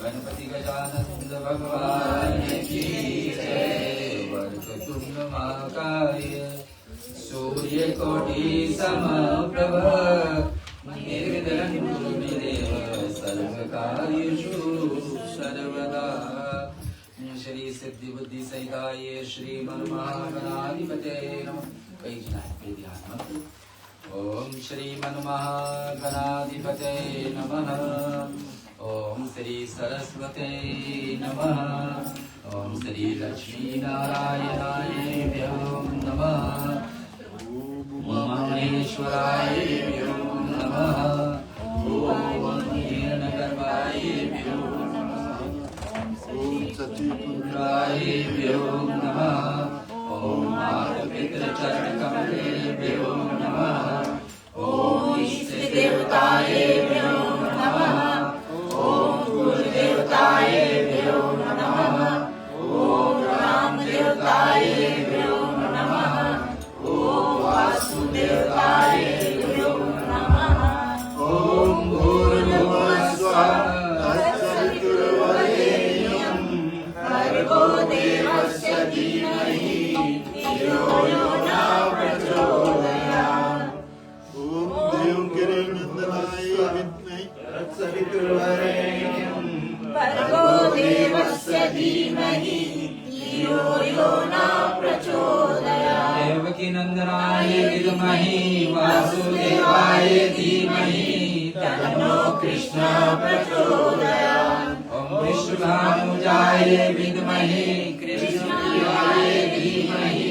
गणपति गजानंद भगवान की जय। वक्रतुंड महाकाय सूर्य कोटि समप्रभ निर्विघ्नं कुरु मे देव सर्वकार्येषु सर्वदा। श्री सिद्धि बुद्धि सहिताय श्री मनमहागणाधिपते नमः। कई ध्यान। ओम श्री मनमहागणाधिपते नमः। ओम श्री सरस्वते नमः। ओम श्री लक्ष्मी नारायणाय नमः। ओम महेश्वराय नमः। ओम हिरण्यगर्भाय नमः। ओम सच्चिदानंदाय नमः। ओम मातृपितृचरणकमलेभ्यो नमः। ओम इष्टदेवताय नमः। ओम गुरुदेवताय नमः। ओम रामदेवताय नमः। ओम वासुदेवताय नमः। ओम भूर्भुवः स्वः तत्सवितुर्वरेण्यं भर्गो देवस्य धीमहि धियो यो न प्रचोदयात्। ओम देवगिरिनंदनाय विद्महे तत्सवितुर्वरेण्यं भर्गो देवस्य धीमहि धियो यो न प्रचोदयात्। देवकी नंदनाय विद्महे वासुदेवाय धीमहि तन्नो कृष्ण प्रचोदयात्। ओम विष्णुभानुजाय विद्महे कृष्णप्रियाय धीमहि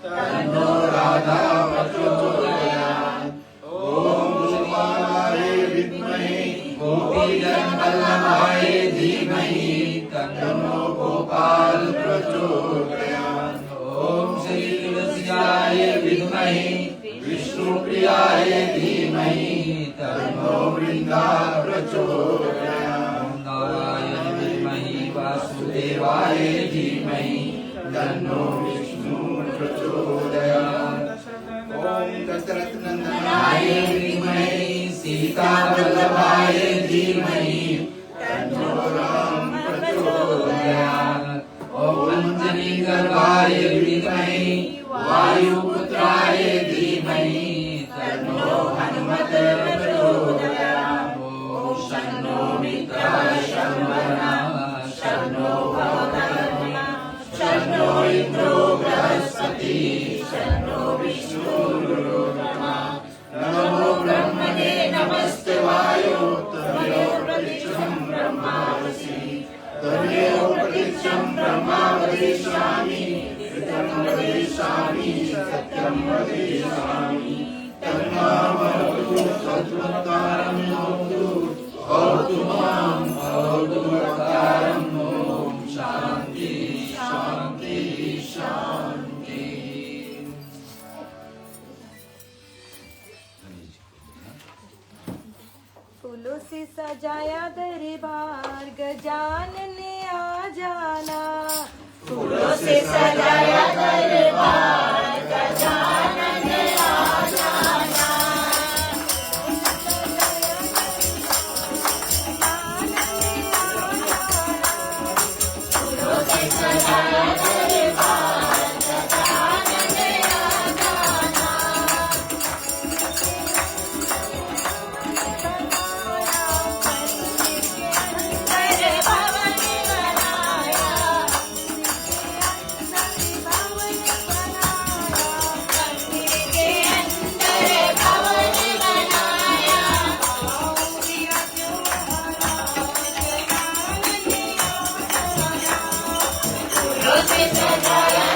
तन्नो राधा प्रचोदयात्। ओम गोपालाय विद्महे गोपीजनवल्लभाय धीमहि तन्नो गोपाल प्रचोदयात्। ओम श्री तुलसियाय विद्महे विष्णुप्रियाय धीमहि तन्नो वृंदा प्रचोदयात्। ओम नारायण विद्महे वासुदेवाय धीमहि तन्नो विष्णु प्रचोदयात्। ओम दशरथ नंदनाय विद्महे सीतावल्लभाय धीमहि तन्नो राम प्रचोदयात्। ओम अंजनी गर्भाय विद्महे वायुपुत्राय धीमहि तन्नो हनुमत प्रचोदयात्। ओम शन्नो मित्राय शन्वरः शन्नो भवतः शन्नो इंद्रो बृहस्पति शन्नो विष्णुरुक्रमः। नमो ब्रह्मणे नमस्ते वायो तमेव प्रत्यक्षं ब्रह्मासि तमेव प्रत्यक्षं ब्रह्मा वदिष्यामि ऋतं वदिष्यामि सत्यं वदिष्यामि तन्नामस्तु सद्वक्तारं भवतु भवतु मां भवतु वक्तारम्। ॐ शान्ति शान्ति शान्ति। फूलों से सजाया दरबार गजानन ने आ जाना। फूलों से सजाया दरबार गजानन ने आ जाना। फूलों से सजाया दरबार गजानन ने आ जाना। सजाया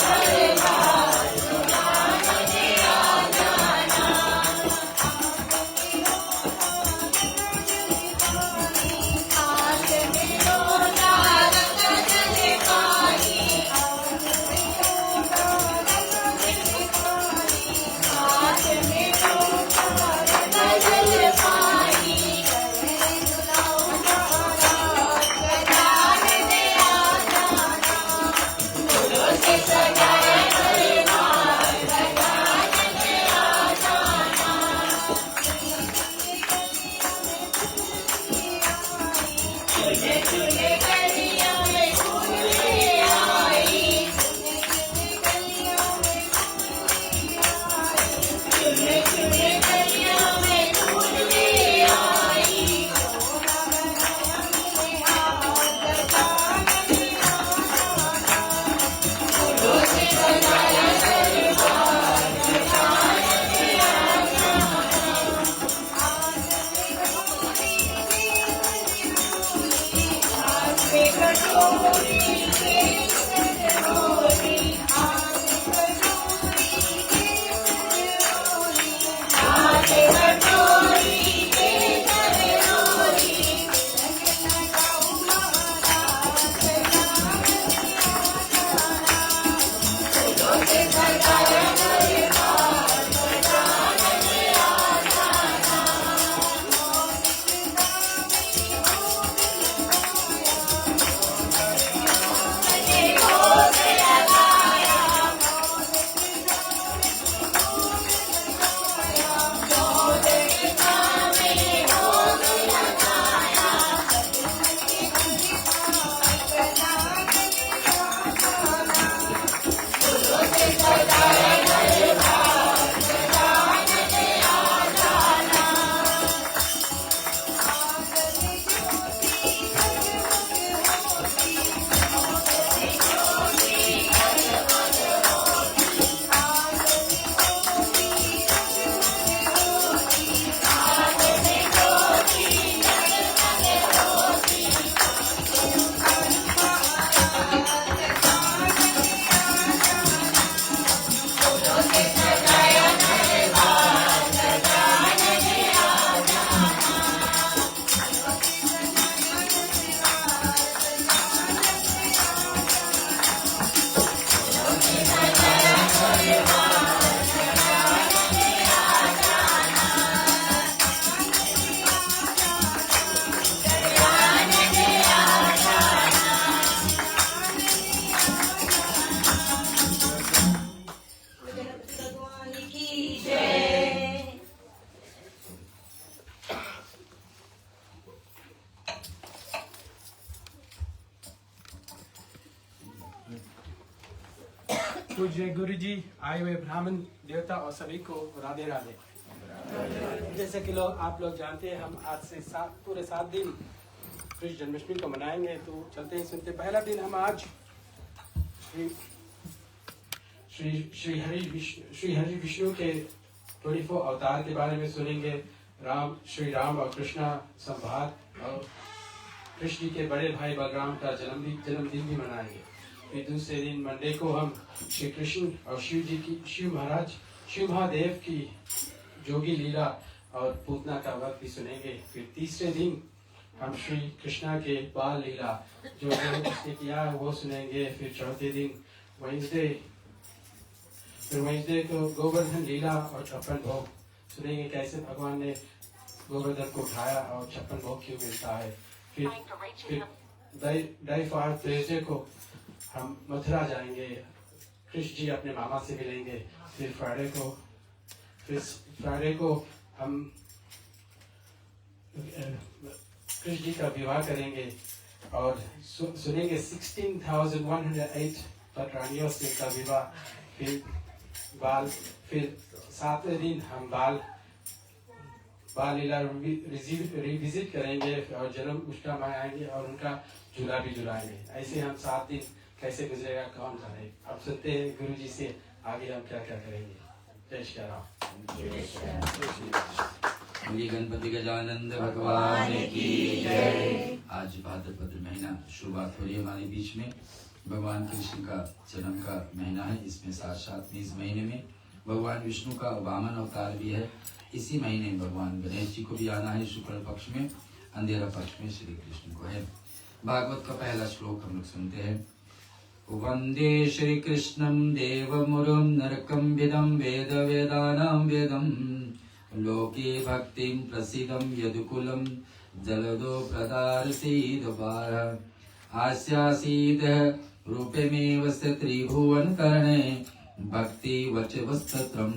पूज्य गुरु जी, आए हुए ब्राह्मण देवता और सभी को राधे राधे। जैसे कि आप लोग जानते हैं, हम आज से पूरे 7 दिन कृष्ण जन्माष्टमी को मनाएंगे। तो चलते हैं सुनते। पहला दिन हम आज श्री हरि विष्णु के 24 अवतार के बारे में सुनेंगे। श्री राम और कृष्णा संवाद और कृष्ण के बड़े भाई बलराम का जन्मदिन भी मनाएंगे। फिर दूसरे दिन मंडे को हम श्री कृष्ण और शिव महादेव की जोगी लीला और पूतना का वक्त भी सुनेंगे। फिर तीसरे दिन हम श्री कृष्णा के बाल लीला जो उसने किया वो सुनेंगे। फिर चौथे दिन वेडनेसडे को गोवर्धन लीला और 56 भोग सुनेंगे, कैसे भगवान ने गोवर्धन को उठाया और 56 भोग क्यों मिलता है। फिर डे 5 थर्सडे को हम मथुरा जाएंगे, कृष्ण जी अपने मामा से मिलेंगे। फिर फ्राइडे को हम कृष्ण जी का विवाह करेंगे और सुनेंगे 16,108 पटरानियों से का विवाह। फिर 7वें दिन हम बाल लीला रिविजिट करेंगे और जन्म उत्सव मनाएंगे और उनका झूला भी झुलाएंगे। ऐसे हम 7 दिन कैसे गुजरेगा कौन जाने। अब सुनते हैं गुरु जी से आगे हम क्या क्या करेंगे। जय श्री राम। गणपति गजानन भगवान की जय। आज भाद्रपद महीना शुरुआत हो रही है हमारे बीच में। भगवान कृष्ण का जन्म का महीना है। इसमें साथ इस महीने में भगवान विष्णु का वामन अवतार भी है। इसी महीने भगवान गणेश जी को भी आना है। शुक्ल पक्ष में, अंधेरा पक्ष में श्री कृष्ण को है। भागवत का पहला श्लोक हम लोग सुनते हैं। वंदे श्री कृष्णं देवमुरुं नरकं विदं वेद वेदानां वेदं लोके भक्तिं प्रसीदं यदुकुलं जलदो प्रदारसीदपार आस्यासीद रूपमेव स त्रिभुवनकर्णे भक्ति वचवस्तत्रं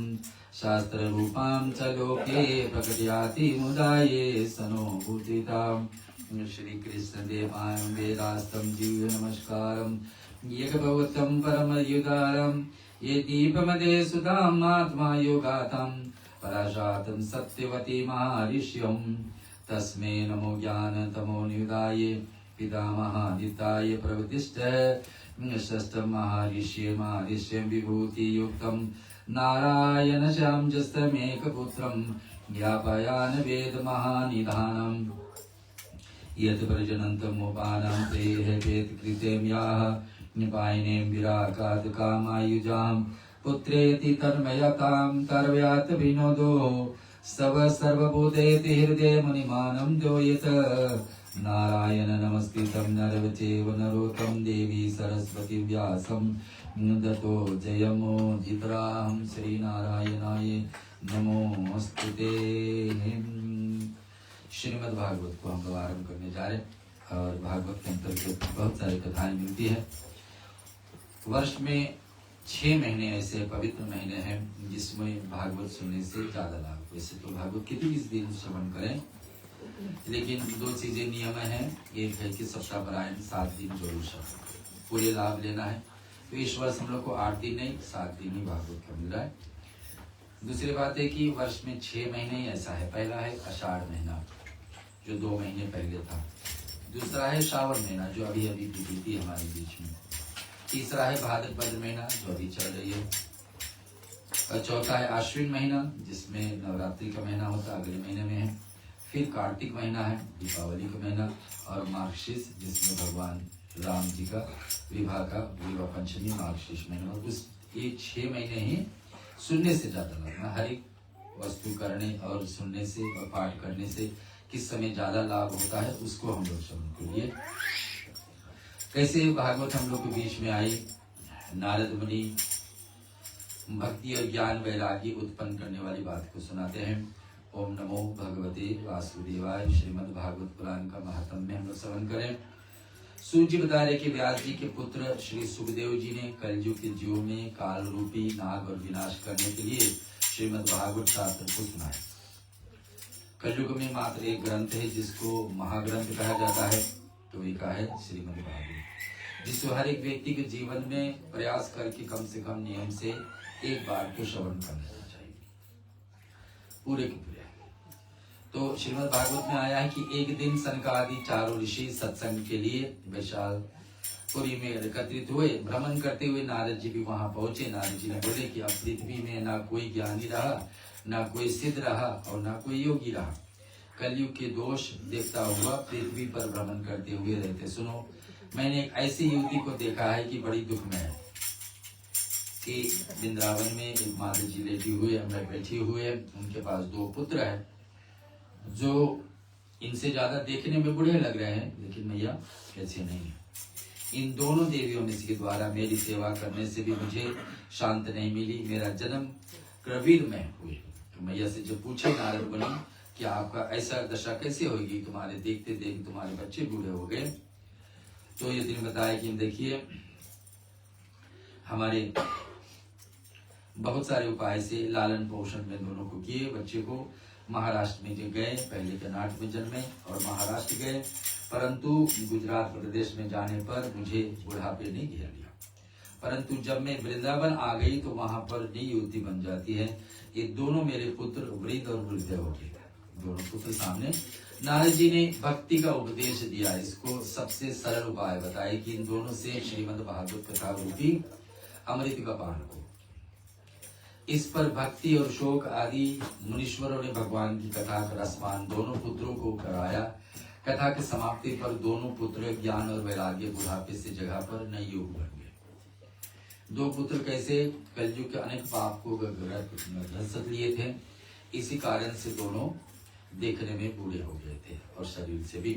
शास्त्र रूपां च लोके प्रकटयाति मुदाये सनोभूतिताम्। श्री कृष्ण देवाय वेदास्तं दिव्य नमस्कारं यज्ञभवतं परमयुदारं ये दीपमदे सुधाम् आत्मा योगातं पराशातं सत्यवती महर्षियं तस्मै नमो ज्ञानतमो निधाये पितामहादिताय प्रवतिष्ठ षष्ठ महर्षिं विभूति युक्तं नारायण श्यामजस्तमेकपुत्रं ज्ञापयान वेद महानिधानम् यत् प्रजनन्तमुपानां ते हेपेत कृतें याः निपायनें विराकात् कामायुजां पुत्रेति तन्मयतां तर्व्यात् विनोदो स्तव सर्वभूतेति हृदये मुनिमानं द्योयत नारायण नमस्कृतं नरं चैव नरोत्तमं देवी सरस्वती व्यासं ततो जयमुदित्रां श्रीनारायणाय नमोस्तुते। श्रीमद् भागवत को हम लोग आरम्भ करने जा रहे हैं और भागवत के अंतर्गत बहुत सारी कथाएं मिलती है। वर्ष में 6 महीने ऐसे पवित्र महीने हैं जिसमें भागवत सुनने से ज्यादा लाभ। वैसे तो भागवत कितनी भी दिन श्रवण करें, लेकिन 2 चीजें नियम है। एक है कि सप्ताह परायण 7 दिन जरूर श्रवण, पूरे लाभ लेना है। तो इस वर्ष हम लोग को 8 दिन नहीं 7 दिन ही भागवत का मिल रहा है। दूसरी बात है कि वर्ष में 6 महीने ही ऐसा है। पहला है आषाढ़ महीना जो 2 महीने पहले था। दूसरा है श्रावण महीना जो अभी अभी बीती हमारे बीच में। तीसरा है भाद्रपद महीना जो अभी चल रही है। और चौथा है आश्विन महीना जिसमें नवरात्रि का महीना होता है, अगले महीने में है। फिर कार्तिक महीना है, दीपावली का महीना, और मार्गशीर्ष जिसमें भगवान राम जी का विवाह पंचमी मार्गशीर्ष महीना। उस ये 6 महीने ही सुनने से ज्यादा लगना। हर एक वस्तु करने और सुनने से और पाठ करने से किस समय ज्यादा लाभ होता है उसको हम लोग श्रवण करिए। कैसे भागवत हम लोग के बीच में आई। नारद मुनि भक्ति और ज्ञान वैराग्य उत्पन्न करने वाली बात को सुनाते हैं। ओम नमो भगवते वासुदेवाय। श्रीमद् भागवत पुराण का महात्म्य में हम लोग श्रवण करें। सूत जी बता रहे कि व्यास जी के पुत्र श्री सुखदेव जी ने कलयुग के जीवों में काल रूपी नाग और विनाश करने के लिए श्रीमद् भागवत शास्त्र को सुनाया। कलयुग में मात्र एक ग्रंथ है जिसको महाग्रंथ कहा जाता है, तो एक है श्रीमद् भागवत, जिसको हर एक व्यक्ति के जीवन में प्रयास करके कम से कम नियम से एक बार को श्रवण कर लेना चाहिए पूरे के पूरे। तो श्रीमद् भागवत में आया है कि एक दिन सनकादि 4 ऋषि सत्संग के लिए वैशालपुरी में एकत्रित हुए। भ्रमण करते हुए नारद जी भी वहां पहुंचे। नारद जी ने बोले कि अब पृथ्वी में ना कोई ज्ञानी रहा, ना कोई सिद्ध रहा और ना कोई योगी रहा। कलयुग के दोष देखता हुआ पृथ्वी पर भ्रमण करते हुए रहते। सुनो, मैंने एक ऐसी युवती को देखा है कि बड़ी दुख में है कि वृंदावन में एक माता जी लेटी हुई बैठी हुए, उनके पास 2 पुत्र है जो इनसे ज्यादा देखने में बूढ़े लग रहे हैं, लेकिन मैया ऐसे नहीं है। इन दोनों देवियों में के द्वारा मेरी सेवा करने से भी मुझे शांत नहीं मिली। मेरा जन्म क्रवीर में हुए। तो मैया से जब पूछे नारद मुनि कि आपका ऐसा दशा कैसे होगी, तुम्हारे देखते देखते तुम्हारे बच्चे बूढ़े हो गए। तो ये दिन बताया कि देखिए हमारे बहुत सारे उपाय से लालन पोषण में दोनों को किए। बच्चे को महाराष्ट्र में जो गए, पहले कर्नाटक में जन्मे और महाराष्ट्र गए, परंतु गुजरात प्रदेश में जाने पर मुझे बुढ़ापे ने घेर लिया। परंतु जब मैं वृंदावन आ गई तो वहां पर नई युवती बन जाती है। ये दोनों मेरे पुत्र वृद्ध और वृद्ध हो गए। दोनों पुत्र सामने नारद जी ने भक्ति का उपदेश दिया। इसको सबसे सरल उपाय बताए कि इन दोनों से श्रीमद् भागवत कथा रूपी अमृत का पान को। इस पर भक्ति और शोक आदि मुनीश्वरों ने भगवान की कथा का रसपान दोनों पुत्रों को कराया। कथा की समाप्ति पर दोनों पुत्र ज्ञान और वैराग्य बुढ़ापे से जगह पर नए युग बन गए। 2 पुत्र कैसे कलयुग के अनेक पाप को घसत लिए थे, इसी कारण से दोनों देखने में बूढ़े हो गए थे और शरीर से भी।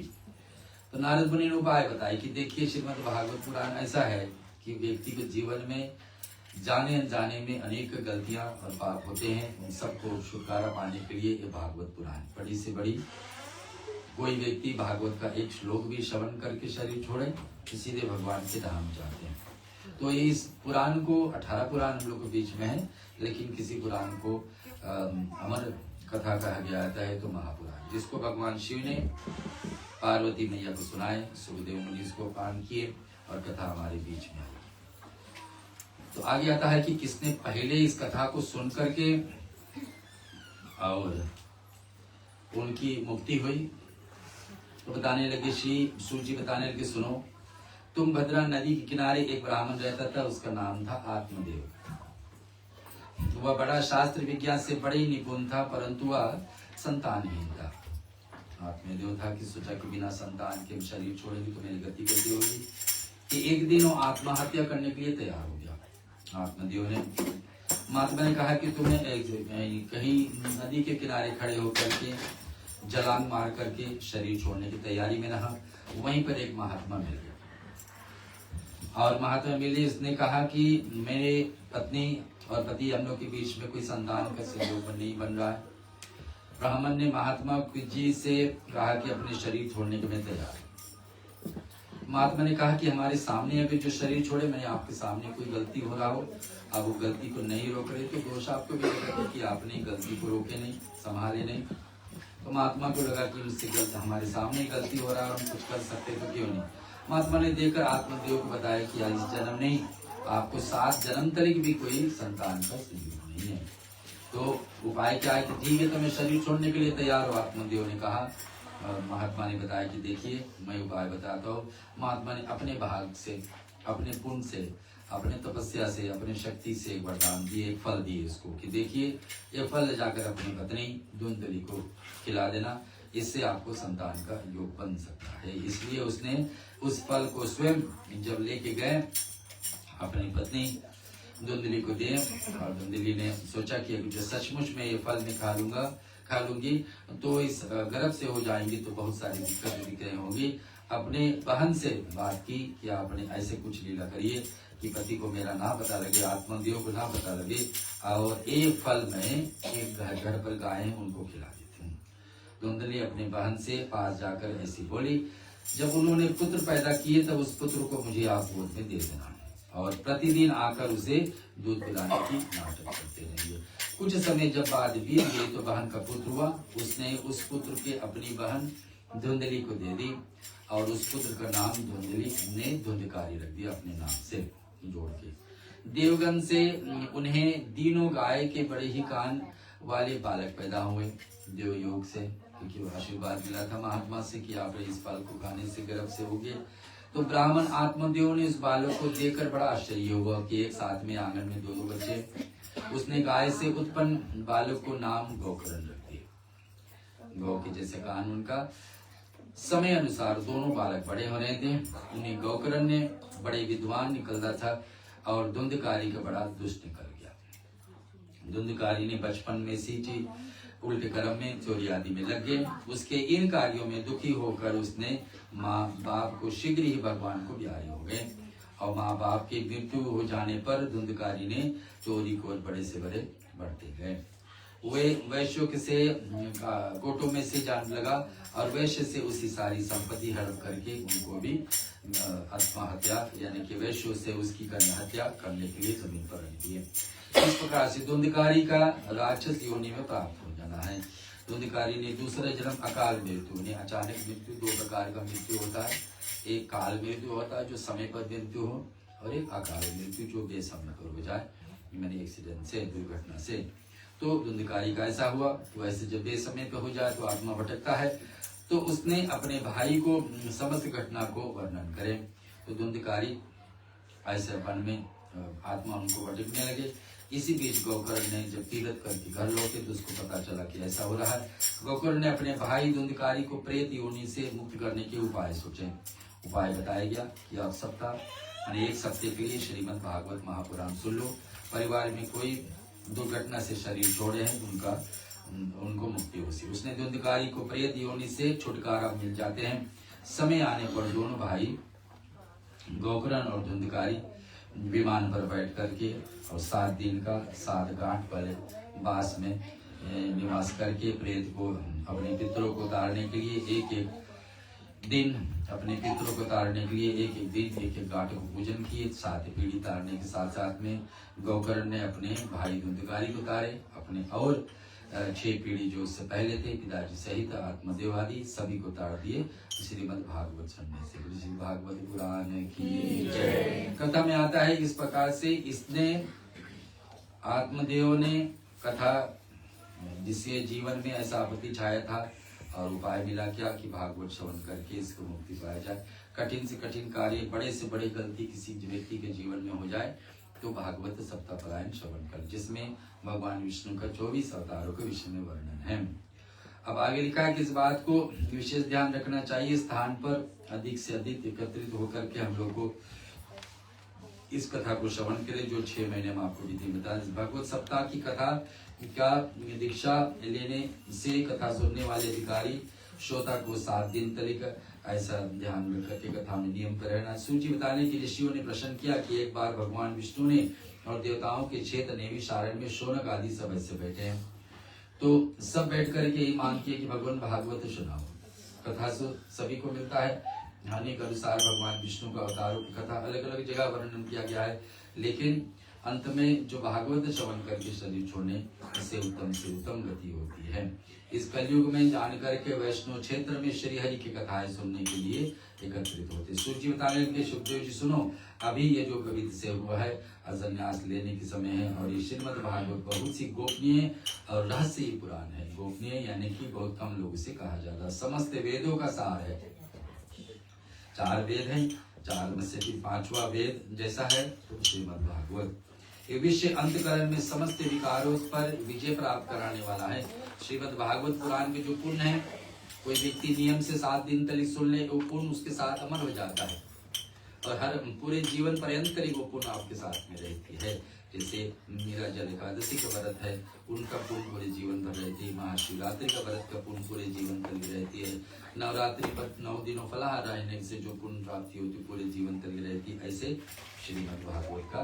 तो नारद मुनि ने उपाय बताए कि देखिए श्रीमद् भागवत पुराण ऐसा है कि व्यक्ति के जीवन में जाने अनजाने में अनेक गलतियां और पाप होते हैं। उन सबको छुटकारा पाने के लिए ये भागवत पुराण बड़ी से बड़ी। कोई व्यक्ति भागवत का एक श्लोक भी श्रवण करके शरीर छोड़े तो सीधे भगवान के धाम जाते हैं। तो ये इस पुराण को 18 पुराण हम लोग के बीच में है, लेकिन किसी पुराण को अमर कथा कहा गया जाता है तो महापुराण, जिसको भगवान शिव ने पार्वती मैया को सुनाए, सुखदेव मुनि इसको पान किए और कथा हमारे बीच में आई। तो आगे आता है कि किसने पहले इस कथा को सुन करके और उनकी मुक्ति हुई। तो बताने लगे श्री सूत जी बताने लगे, सुनो, तुम भद्रा नदी के किनारे एक ब्राह्मण रहता था, उसका नाम था आत्मदेव। वह बड़ा शास्त्र विज्ञान से बड़े ही निपुण था, परंतु वह संतानहीन था। आत्मदेव था कि सोचा कि बिना संतान के शरीर छोड़ेंगे तो मेरी गति कैसी होगी, कि एक दिन वो आत्महत्या करने के लिए तैयार हो गया। आत्मदेव ने महात्मा ने कहा कि तुम्हें कहीं नदी के किनारे खड़े होकर के जलांग मार करके शरीर छोड़ने की तैयारी में रहा। वहीं पर एक महात्मा मिल गया और महात्मा मिले, इसने कहा कि मेरे पत्नी और पति हम लोग के बीच में कोई संतान का संयोग नहीं बन रहा है। ब्राह्मण ने महात्मा जी से कहा कि अपने शरीर छोड़ने के मैं तैयार। महात्मा ने कहा कि हमारे सामने अभी जो शरीर छोड़े, मैंने आपके सामने कोई गलती हो रहा हो, आप वो गलती को नहीं रोक रहे तो दोष आपको भी लगा कि आपने गलती को रोके नहीं, संभाले नहीं। तो महात्मा को लगा कि मुझसे गलत हमारे सामने गलती हो रहा है, हम कुछ कर सकते तो क्यों नहीं। महात्मा ने देखकर आत्मदेव को बताया कि इस जन्म नहीं, आपको 7 जन्म तक भी कोई संतान का संयोग नहीं है। तो उपाय क्या है कि ठीक है तो मैं शरीर छोड़ने के लिए तैयार हूँ। आत्मदेव ने कहा, महात्मा ने बताया कि देखिए मैं उपाय बताता हूँ। महात्मा ने अपने भाग से, अपने पुण्य से, अपने तपस्या से, अपने शक्ति से एक वरदान दिए, एक फल दिए इसको कि देखिए ये फल ले जाकर अपनी पत्नी धुंधली को खिला देना, इससे आपको संतान का योग बन सकता है। इसलिए उसने उस फल को स्वयं जब लेके गए अपनी पत्नी धुंधली को दिए और धुंधली ने सोचा कि जो सचमुच में ये फल मैं खा लूंगी तो इस गर्भ से हो जाएंगी तो बहुत सारी दिक्कतें होंगी। अपने बहन से बात की कि आपने ऐसे कुछ लीला करिए कि पति को मेरा ना पता लगे, आत्मदेव को ना पता लगे और एक फल में एक घर पर गायें उनको खिला देती हूँ। धुंधली अपने बहन से पास जाकर ऐसी बोली, जब उन्होंने पुत्र पैदा किए तब उस पुत्र को मुझे आप गोद में दे देना और प्रतिदिन आकर उसे दूध पिलाने की नाटक करते रहिए। कुछ समय जब बाद बीत गई तो बहन का पुत्र हुआ। उसने उस पुत्र के अपनी बहन धुंधली को दे दी और उस पुत्र का नाम धुंधली ने धुंधकारी रख दिया अपने नाम से जोड़ के। देवगन से उन्हें दीनों गाय के बड़े ही कान वाले बालक पैदा हुए देव योग से, क्योंकि आशीर्वाद मिला था महात्मा से कि आप इस फल को खाने से गर्भ से होगे। तो ब्राह्मण आत्मदेव ने उस बालक को देखकर बड़ा आश्चर्य हुआ कि एक साथ में आंगन में 2 बच्चे। उसने गाय से उत्पन्न बालक को नाम गौकरण रख दिया। गौ के जैसे कान उनका। समय अनुसार दोनों बालक बड़े हो रहे थे। उन्हें गौकरण ने बड़े विद्वान निकलता था और धुंधकारी का बड़ा दुष्ट निकल गया। धुंधकारी ने बचपन में सींची, उल्टे कर्म में, चोरी आदि में लग गए। उसके इन कार्यों में दुखी होकर उसने माँ बाप को शीघ्र ही भगवान को प्यारे हो गए और माँ बाप की मृत्यु हो जाने पर धुंधकारी ने चोरी को बड़े से बड़े बढ़ते गए। वे वैश्यों से कोटों में से जान लगा और वैश्य से उसकी सारी संपत्ति हड़प करके उनको भी आत्महत्या यानी कि वैश्यों से उसकी कन्या हत्या करने के लिए जमीन पर रख दिए। इस प्रकार से धुंधकारी का राक्षस योनि में प्राप्त हो जाना है। धुंधकारी ने दूसरा जन्म अकाल मृत्यु ने अचानक मृत्यु, 2 प्रकार का मृत्यु होता है। एक काल मृत्यु होता है जो समय पर मृत्यु हो और एक अकाल मृत्यु जो बेसमय पर हो जाए, यानी एक्सीडेंट से, दुर्घटना से। तो धुंधकारी का ऐसा हुआ। तो ऐसे जब बेसमय पर हो जाए तो आत्मा भटकता है। तो उसने अपने भाई को समस्त घटना को वर्णन करे। तो धुंधकारी ऐसे वन में आत्मा उनको भटकने लगे। इसी बीच गौकर्ण ने जब तीरथ करके घर लौटे तो उसको पता चला कि ऐसा हो रहा है। गौकर्ण ने अपने भाई धुंधकारी को प्रेत योनि से मुक्त करने के उपाय सोचे। उपाय बताया गया कि आप सप्ताह यानी 1 सप्ताह के लिए श्रीमद् भागवत महापुराण सुन लो। परिवार में कोई दुर्घटना से शरीर छोड़े हैं उनको मुक्ति होती। उसने धुंधकारी को प्रेत योनि से छुटकारा मिल जाते हैं। समय आने पर दोनों भाई गौकर्ण और धुंधकारी विमान पर बैठ करके और 7 दिन का 7 गांठ पर बास में निवास करके प्रेत को अपने पितरों को तारने के लिए एक दिन अपने पितरों को तारने के लिए एक दिन एक गांठ को पूजन किए। 7 पीढ़ी तारने के साथ साथ में गौकर्ण ने अपने भाई धुंधकारी को तारे। अपने और 6 पीढ़ी जो उससे पहले थे पिताजी सहित आत्मदेव आदि सभी को तार दिए। श्रीमद् भागवत सुनने से श्री भागवत पुराण की जय। कथा में आता है इस प्रकार से इसने आत्मदेव ने कथा जिसके जीवन में ऐसा आपत्ति छाया था और उपाय मिला क्या कि भागवत श्रवण करके इसको मुक्ति पाया जाए। कठिन से कठिन कार्य, बड़े से बड़े गलती किसी व्यक्ति के जीवन में हो जाए तो भागवत सप्ताह परायण श्रवण कर, जिसमें भगवान विष्णु का 24 अवतारों के विषय में वर्णन है। अब आगे लिखा है कि इस बात को विशेष ध्यान रखना चाहिए, स्थान पर अधिक से अधिक एकत्रित होकर के हम लोग को इस कथा को श्रवण करें जो 6 महीने में आपको विधि बता। भगवत सप्ताह की कथा का दीक्षा लेने से कथा सुनने वाले अधिकारी श्रोता को 7 दिन तक ऐसा ध्यान रख करके कथा में नियम पर रहना। सूची बताने की ऋषियों ने प्रश्न किया कि एक बार भगवान विष्णु ने और देवताओं के क्षेत्र नेमी सारण में शौनक आदि सब ऐसे बैठे हैं, तो सब बैठ करके यही मांग किया कि भगवान भागवत सुनाओ। कथा से सभी को मिलता है, कहानी के अनुसार भगवान विष्णु का अवतारों की कथा अलग अलग जगह वर्णन किया गया है, लेकिन अंत में जो भागवत श्रवण करके शरीर छोड़ने से उत्तम गति होती है। इस कलयुग में जानकर के वैष्णव क्षेत्र में श्री हरि की कथाएं सुनने के लिए एकत्रित होते। सूची बताने के सुखदेव जी सुनो, अभी ये जो कविता से हुआ है संन्यास लेने के समय है, और ये श्रीमद् भागवत बहुत सी गोपनीय और रहस्यमयी पुराण है। गोपनीय यानी कि बहुत कम लोगों से कहा जाता, समस्त वेदों का सार है। 4 वेद हैं, 4 में से 5वां वेद जैसा है तो श्रीमद् भागवत। ये विश्व अंतकरण में समस्त विकारों पर विजय प्राप्त कराने वाला है। श्रीमद् भागवत पुराण के जो पुण्य है, कोई व्यक्ति नियम से 7 दिन तक सुन ले, वो पुण्य उसके साथ अमर हो जाता है और हर पूरे जीवन पर्यंत करीब वो पुण्य आपके साथ में रहती है। जैसे नीराजल एकादशी का व्रत है, उनका पुण्य पूरे जीवन भर रहती है। महाशिवरात्रि का व्रत का पुण्य पूरे जीवन भर रहती है। नवरात्रि पर 9 दिनों फलाहार रहने से जो पुण्य प्राप्ति होती है पूरे जीवन तक रहती है। ऐसे श्रीमद् भागवत का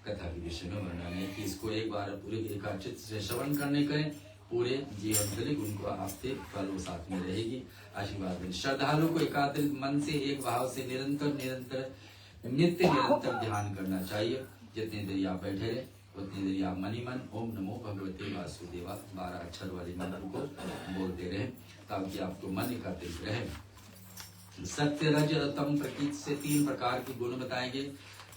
कथा के विषय में वर्णन है कि इसको एक बार पूरे एकाचित से श्रवण करने करें, पूरे जीवन तक उनको आपसे फल वो साथ में रहेगी। आशीर्वाद में श्रद्धालु को एकाग्रित मन से एक भाव से निरंतर निरंतर ध्यान करना चाहिए। जितनी देर आप बैठे रहे उतनी देर आप मनी मन ओम नमो भगवते वासुदेवा 12 अक्षर वाले मंत्र को बोलते रहे ताकि आपको मन एकाग्रित रहे। सत्य रज तम प्रकृति से 3 प्रकार के गुण बताएंगे।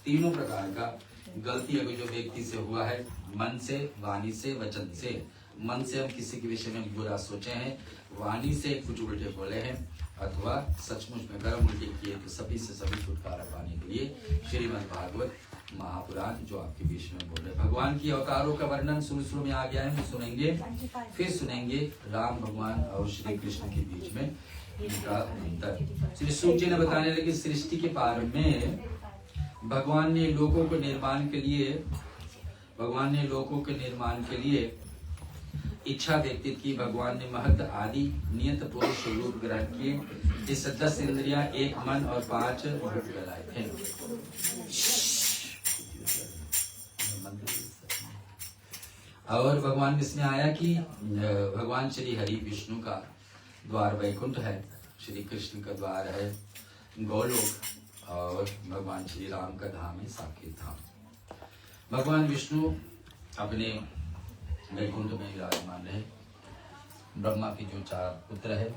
तीनों प्रकार का गलती अगर जो व्यक्ति से हुआ है, मन से, वाणी से, वचन से। मन से हम किसी के विषय में बुरा सोचे हैं, वाणी से कुछ उल्टे बोले हैं, अथवा सचमुच में कर्म उल्टे किए, तो सभी से सभी छुटकारा पाने के लिए श्रीमद् भागवत महापुराण जो आपके बीच में बोल रहे। भगवान की अवतारों का वर्णन शुरू में आ गया है, सुनेंगे, फिर सुनेंगे राम भगवान और श्री कृष्ण के बीच में इनका अंतर। श्री सूत जी ने बताने लगे सृष्टि के प्रारंभ में भगवान ने लोगों के निर्माण के लिए इच्छा व्यक्त की। भगवान ने महत आदि नियत पुरुष रूप ग्रहण किए, जिस 10 इंद्रियां, 1 मन और 5 भूत बनाए थे। और भगवान इसमें आया कि भगवान श्री हरि विष्णु का द्वार वैकुंठ है, श्री कृष्ण का द्वार है गोलोक, और भगवान श्री राम का धाम है साकेत धाम। भगवान विष्णु अपने वैकुंठ में विराजमान है। ब्रह्मा के जो 4 पुत्र है,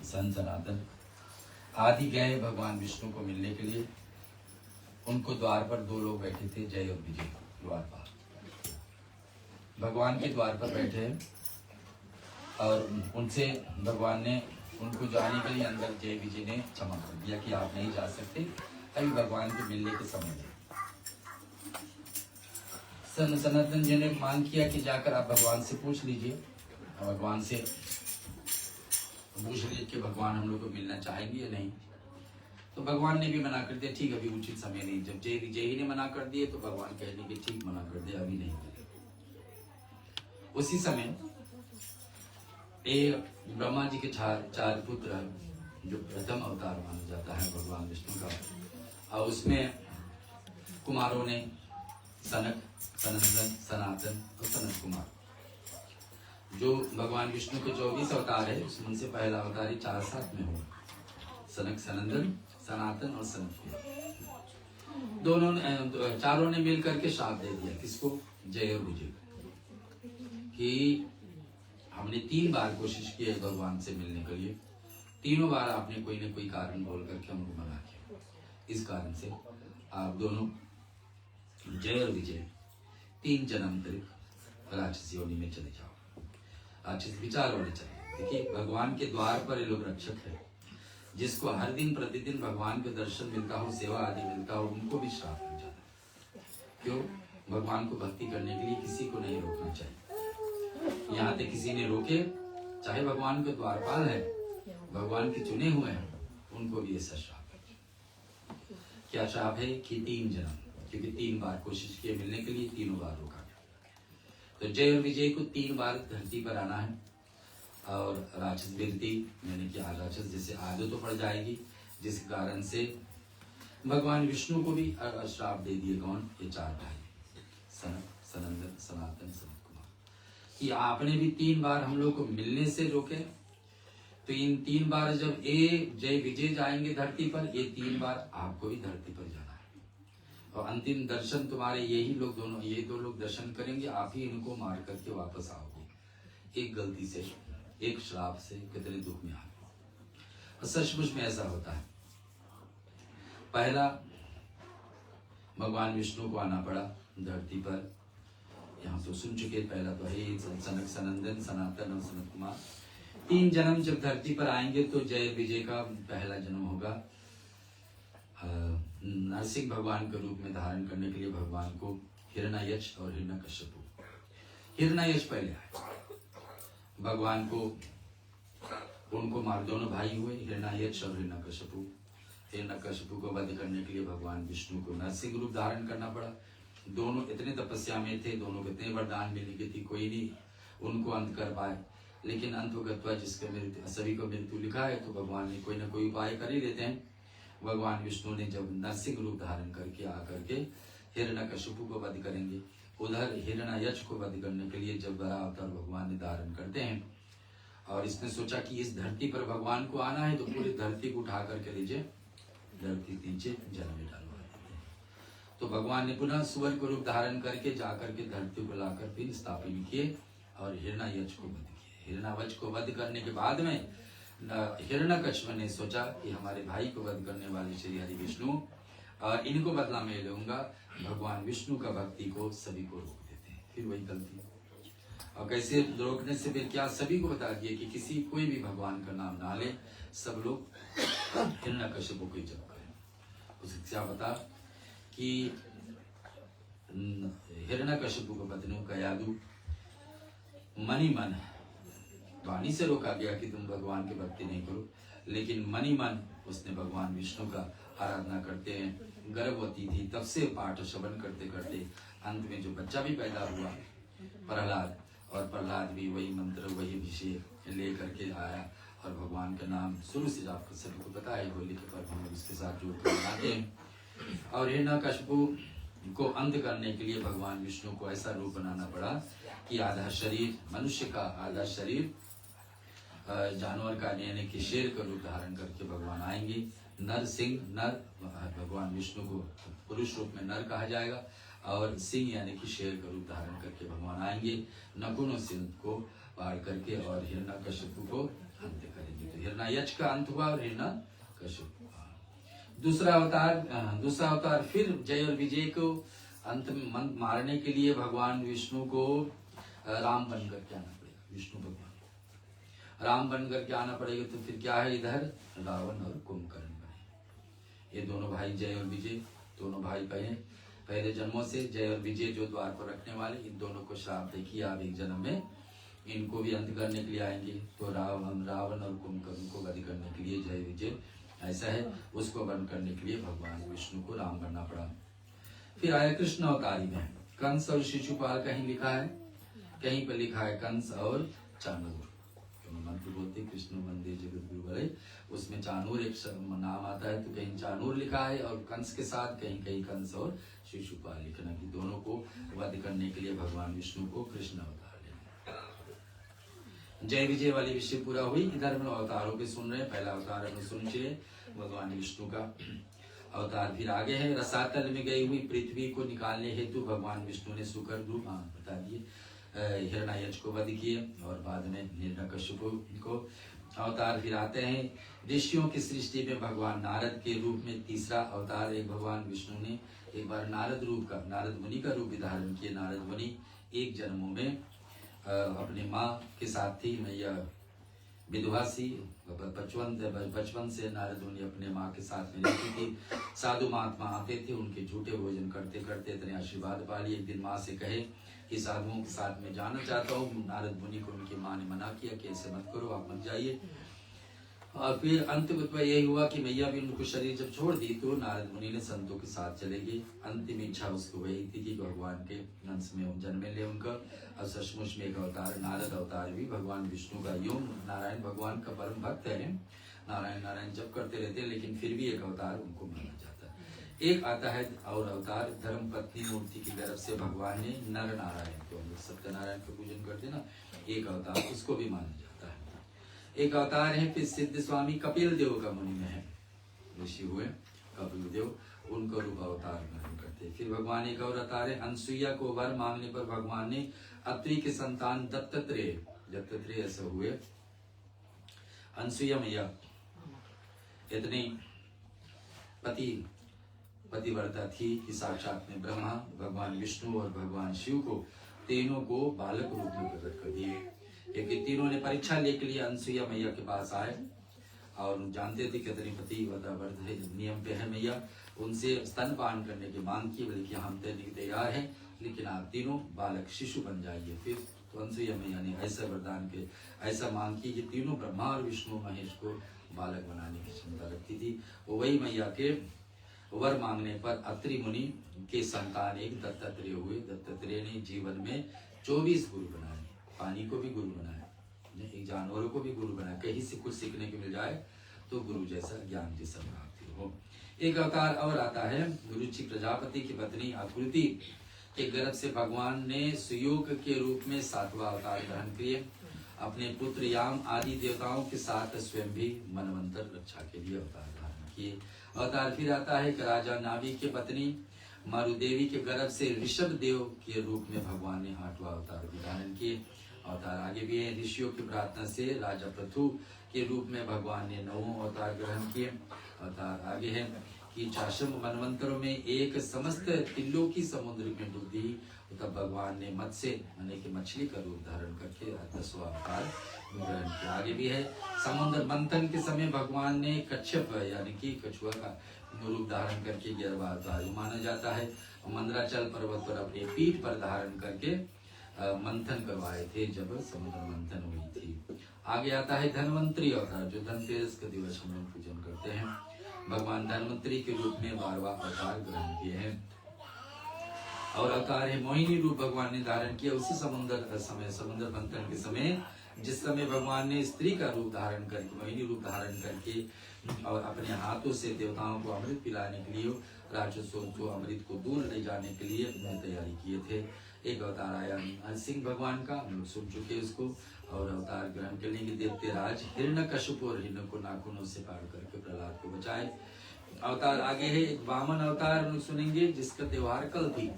सनातन आदि गए भगवान विष्णु को मिलने के लिए। उनको द्वार पर 2 लोग बैठे थे, जय और विजय। द्वारपाल भगवान के द्वार पर बैठे हैं और उनसे भगवान ने उनको जाने के लिए अंदर जय विजय ने क्षमा कर दिया कि आप नहीं जा सकते, अभी भगवान के मिलने के समय है। सनातन जी ने मांग किया कि जाकर आप भगवान से पूछ लीजिए, भगवान से पूछ लीजिए कि भगवान हम लोग को मिलना चाहेंगे या नहीं। तो भगवान ने भी मना कर दिया, ठीक अभी उचित समय नहीं। जब जय विजय ही ने मना कर दिए तो भगवान कहने के ठीक मना कर दिया, अभी नहीं मिले। उसी समय ब्रह्मा जी के 4 पुत्र जो प्रथम अवतार माना जाता है भगवान विष्णु का, और उसमें कुमारों ने सनक, सनंदन, सनातन और सनत कुमार, जो भगवान विष्णु के 24 अवतार है उसमें से पहला अवतार ही 4 साथ में हुआ। सनक, सनंदन, सनातन और सनत कुमार दोनों ने, चारों ने मिलकर के श्राप दे दिया। किसको? जय और विजय, कि हमने 3 बार कोशिश की है भगवान से मिलने के लिए, तीनों बार आपने कोई न कोई कारण बोल करके हमको मना किया। इस कारण से आप दोनों जय और विजय 3 जन्म तक राक्षसी योनि में चले जाओ। राक्षस विचार होने चाहिए। देखिए भगवान के द्वार पर ये लोग रक्षक है, जिसको हर दिन प्रतिदिन भगवान के दर्शन मिलता हो, सेवा आदि मिलता हो, उनको भी श्राप मिल जाता है। क्यों? भगवान को भक्ति करने के लिए किसी को नहीं रोकना चाहिए। यहाँ तक किसी ने रोके चाहे भगवान के द्वारपाल है, भगवान के चुने हुए हैं, उनको भी ऐसा श्राप है। क्या श्राप है कि 3 जन्म, क्योंकि 3 बार कोशिश किए मिलने के लिए, 3 बार रोका गया। तो जय और विजय को 3 बार धरती पर आना है और राक्षस वृत्ति यानी कि राक्षस जैसे आदत तो पड़ जाएगी, जिस कारण से भगवान विष्णु को भी श्राप दे दिए। कौन? ये 4 भाई, सनक, सनंदन, सनातन, सनत कुमार, कि आपने भी 3 बार हम लोग को मिलने से रोके। तो इन 3 बार जब ये जय विजय जाएंगे धरती पर, ये 3 बार आपको भी धरती पर जाना है। और अंतिम दर्शन तुम्हारे यही लोग दोनों, ये 2 लोग दर्शन करेंगे, आप ही इनको मार करके वापस आओगे। एक गलती से, एक श्राप से कितने दुख में आ गए। और सचमुच में ऐसा होता है। पहला भगवान विष्णु को आना पड़ा धरती पर, यहाँ तो सुन चुके, पहला तो है सनक, सनंदन, सनातन और सनत कुमार। 3 जन्म जब धरती पर आएंगे तो जय विजय का पहला जन्म होगा नरसिंह भगवान के रूप में धारण करने के लिए भगवान को हिरण्ययक्ष और हिरण्यकश्यपु। हिरण्ययक्ष पहले आए, भगवान को उनको मार, दोनों भाई हुए हिरण्ययक्ष और हिरण्यकश्यपु। हिरण्यकश्यपु को वध करने के लिए भगवान विष्णु को नरसिंह रूप धारण करना पड़ा। दोनों इतने तपस्या में थे, दोनों को इतने वरदान मिलने की थी, कोई नहीं उनको अंत कर पाए। लेकिन अंतगत्वा जिसके मृत्यु, सभी को मृत्यु लिखा है, तो भगवान ने कोई ना कोई उपाय कर ही लेते हैं। भगवान विष्णु ने जब नरसिंह रूप धारण करके आकर के हिरण्यकश्यपु को वध करेंगे, उधर हिरण्ययक्ष को वध करने के लिए जब बड़ा अवतार भगवान ने धारण करते हैं, और इसने सोचा कि इस धरती पर भगवान को आना है, तो पूरी धरती को उठा करके लीजिए, धरती नीचे जल में डालवा देते हैं। तो भगवान ने पुनः सुअर को रूप धारण करके जाकर के धरती को लाकर फिर स्थापित किए और हिरण्ययक्ष को वध किए। हिरण्यवक्ष को वध करने के बाद में हिरण्यकश्यप ने सोचा कि हमारे भाई को वध करने वाले श्री हरि विष्णु, इनको बदला में लूंगा। भगवान विष्णु का भक्ति को सभी को रोक देते हैं। फिर वही गलती, और कैसे रोकने से फिर क्या, सभी को बता दिए कि किसी कोई भी भगवान का नाम ना ले, सब लोग हिरण्यकश्यप को जप करें। उसे क्या बता कि हिरण्यकश्यप को पत्नियों का यादू मनी मन, वाणी से रोका गया कि तुम भगवान की भक्ति नहीं करो, लेकिन मनी मन उसने भगवान विष्णु का आराधना करते हैं। गर्भवती थी, तब से पाठ श्रवण करते करते अंत में जो बच्चा भी पैदा हुआ प्रहलाद, और प्रहलाद भी वही मंत्र वही विषय ले करके आया, और भगवान का नाम शुरू से आपको सभी को पता है, होली के पर्व हम इसके साथ जोड़ कर मनाते हैं। और हिरण्यकश्यपु को अंत करने के लिए भगवान विष्णु को ऐसा रूप बनाना पड़ा कि आधा शरीर मनुष्य का, आधा शरीर जानवर का, यानी कि शेर का रूप धारण करके भगवान आएंगे। नर सिंह, नर भगवान विष्णु को पुरुष रूप में नर कहा जाएगा, और सिंह यानी कि शेर का रूप धारण करके भगवान आएंगे, नकुल सिंह को पार करके और हिरण्यकश्यप को अंत करेंगे। तो हिरण्ययक्ष का अंत हुआ और हिरण्यकश्यप। दूसरा अवतार फिर जय और विजय को अंत में मारने के लिए भगवान विष्णु को राम बन करके आना पड़ेगा। विष्णु भगवान राम बन करके आना पड़ेगा। तो फिर क्या है, इधर रावण और कुंभकर्ण बने। ये दोनों भाई जय और विजय, दोनों भाई पहले जन्मों से जय और विजय जो द्वार पर रखने वाले, इन दोनों को श्राप दे कि आप एक जन्म में इनको भी अंत करने के लिए आएंगे। तो रावण और कुंभकर्ण को वध करने के लिए जय विजय ऐसा है, उसको वध करने के लिए भगवान विष्णु को राम बनना पड़ा। फिर आया कृष्ण अवतारी में कंस और शिशुपाल, कहीं लिखा है, कहीं पर लिखा है कंस और चाणूर। मंत्र बोलते कृष्ण वंदे जगत गुरु बड़े, उसमें चाणूर एक नाम आता है, तो कहीं चाणूर लिखा है और कंस के साथ कहीं कंस और शिशुपाल लिखना, कि दोनों को वध करने के लिए भगवान विष्णु को कृष्ण अवतार लेना। जय विजय वाली विषय पूरा हुई। इधर हम अवतारों के सुन रहे हैं। पहला अवतार हम सुन चुके भगवान विष्णु का अवतार। फिर आगे है रसातल में गई हुई पृथ्वी को निकालने हेतु भगवान विष्णु ने सुकर रूप बता दिए, हिरण्ययक्ष को वध किए, और बाद में हिरण्यकश्यप को अवतार। फिर आते हैं ऋषियों की सृष्टि में भगवान नारद के रूप में तीसरा अवतार। एक भगवान विष्णु ने एक बार नारद मुनि का रूप धारण किया। नारद मुनि एक जन्मों में अपनी माँ के साथ थी, मैया विधवा सी बचपन से नारद मुनि अपने माँ के साथ में रहती थी। साधु महात्मा आते थे, उनके झूठे भोजन करते करते इतने आशीर्वाद पा लिए। एक दिन माँ से कहे कि साधुओं के साथ में जाना चाहता हूँ। नारद मुनि को उनकी माँ ने मना किया कि ऐसे मत करो, आप मत जाइए। और फिर अंत में यही हुआ कि मैया भी उनको शरीर जब छोड़ दी तो नारद मुनि ने संतों के साथ चले गए। अंतिम इच्छा उसको वही थी कि भगवान के अंश में जन्म ले उनका। और सचमुच में एक अवतार नारद अवतार भी भगवान विष्णु का योग, नारायण भगवान का परम भक्त है, नारायण नारायण जप करते रहते हैं, लेकिन फिर भी एक अवतार उनको माना जाता है। एक आता है और अवतार धर्म पत्नी मूर्ति की तरफ से भगवान ने नर नारायण को, हम लोग सत्यनारायण का पूजन करते ना, एक अवतार उसको भी माना जाता है। एक अवतार है फिर सिद्ध स्वामी कपिल देव का मुनि में है, ऋषि हुए कपिल देव, उनको रूप अवतार ग्रहण करते। फिर भगवान एक और अवतार है अनसुईया को वर मांगने पर भगवान ने अत्रि के संतान दत्तात्रेय ऐसे हुए। अनसुईया मैया इतनी पतिव्रता थी कि साक्षात में ब्रह्मा, भगवान विष्णु और भगवान शिव को तीनों को बालक रूप में प्रकट कर दिए। क्योंकि तीनों ने परीक्षा लेके लिए अनसुईया मैया के पास आए और जानते थे कितनी पतिव्रत नियम पे है मैया, उनसे स्तनपान करने की मांग की, बल्कि हम तैयार हैं, लेकिन आप तीनों बालक शिशु बन जाइए। फिर तो अनसुईया मैया ने ऐसा वरदान के ऐसा मांग की कि तीनों ब्रह्मा और विष्णु महेश को बालक बनाने की क्षमता रखती थी। वो वही मैया के वर मांगने पर अत्रि मुनि के संतान एक दत्तात्रेय हुए। दत्तात्रेय ने जीवन में 24 गुरु बनाए, पानी को भी गुरु बनाया, एक जानवरों को भी गुरु बनाया, कहीं से कुछ सीखने को मिल जाए तो गुरु जैसा ज्ञान जैसा प्राप्ति हो। एक अवतार और आता है गुरुचि प्रजापति की पत्नी आकृति के गर्भ से भगवान ने सुयोग के रूप में 7वां अवतार ग्रहण किए। अपने पुत्र याम आदि देवताओं के साथ स्वयं भी मनवंतर रक्षा के लिए अवतार धारण किए। अवतार फिर आता है कि राजा नाभि की पत्नी मारुदेवी के गर्भ से ऋषभ देव के रूप में भगवान ने 8वां अवतार भी धारण किए। अवतार आगे भी है, ऋषियों की प्रार्थना से राजा पृथु के रूप में भगवान ने 9वां अवतार ग्रहण किए। अवतार आगे है कि चाशम मनवंतरों में एक समस्त तिल्लों की समुद्र में डूबी, तब भगवान ने मत्स्य यानी कि मछली का रूप धारण करके 10वां अवतार ग्रहण किया। आगे भी है समुद्र मंथन के समय भगवान ने कच्छप यानी कि कछुआ का रूप धारण करके 11वां अवतार माना जाता है। मंदराचल पर्वत पर अपने पीठ पर धारण करके मंथन करवाए थे जब समुद्र मंथन हुई थी। आगे आता है धनवंतरी अवतार, जो धनतेरस के दिवस हम लोग पूजन करते हैं। भगवान धनवंतरी के रूप में 12वां अवतार ग्रहण किए हैं। और अवतार है मोहिनी रूप भगवान ने धारण किया उसी समुद्र मंथन के समय, जिस समय भगवान ने स्त्री का रूप धारण करके, मोहिनी रूप धारण करके और अपने हाथों से देवताओं को अमृत पिलाने के लिए, राक्षसों को अमृत को दूर ले जाने के लिए अपनी तैयारी किए थे। एक अवतार आया नरसिंह भगवान का, हम लोग सुन चुके उसको। और अवतार ग्रहण करने के देवते राज हिरण्यकश्यप और हिरण्य को नाखूनों से पार करके प्रहलाद को बचाए। अवतार आगे है एक वामन अवतार, हम लोग सुनेंगे, जिसका त्योहार कल थी।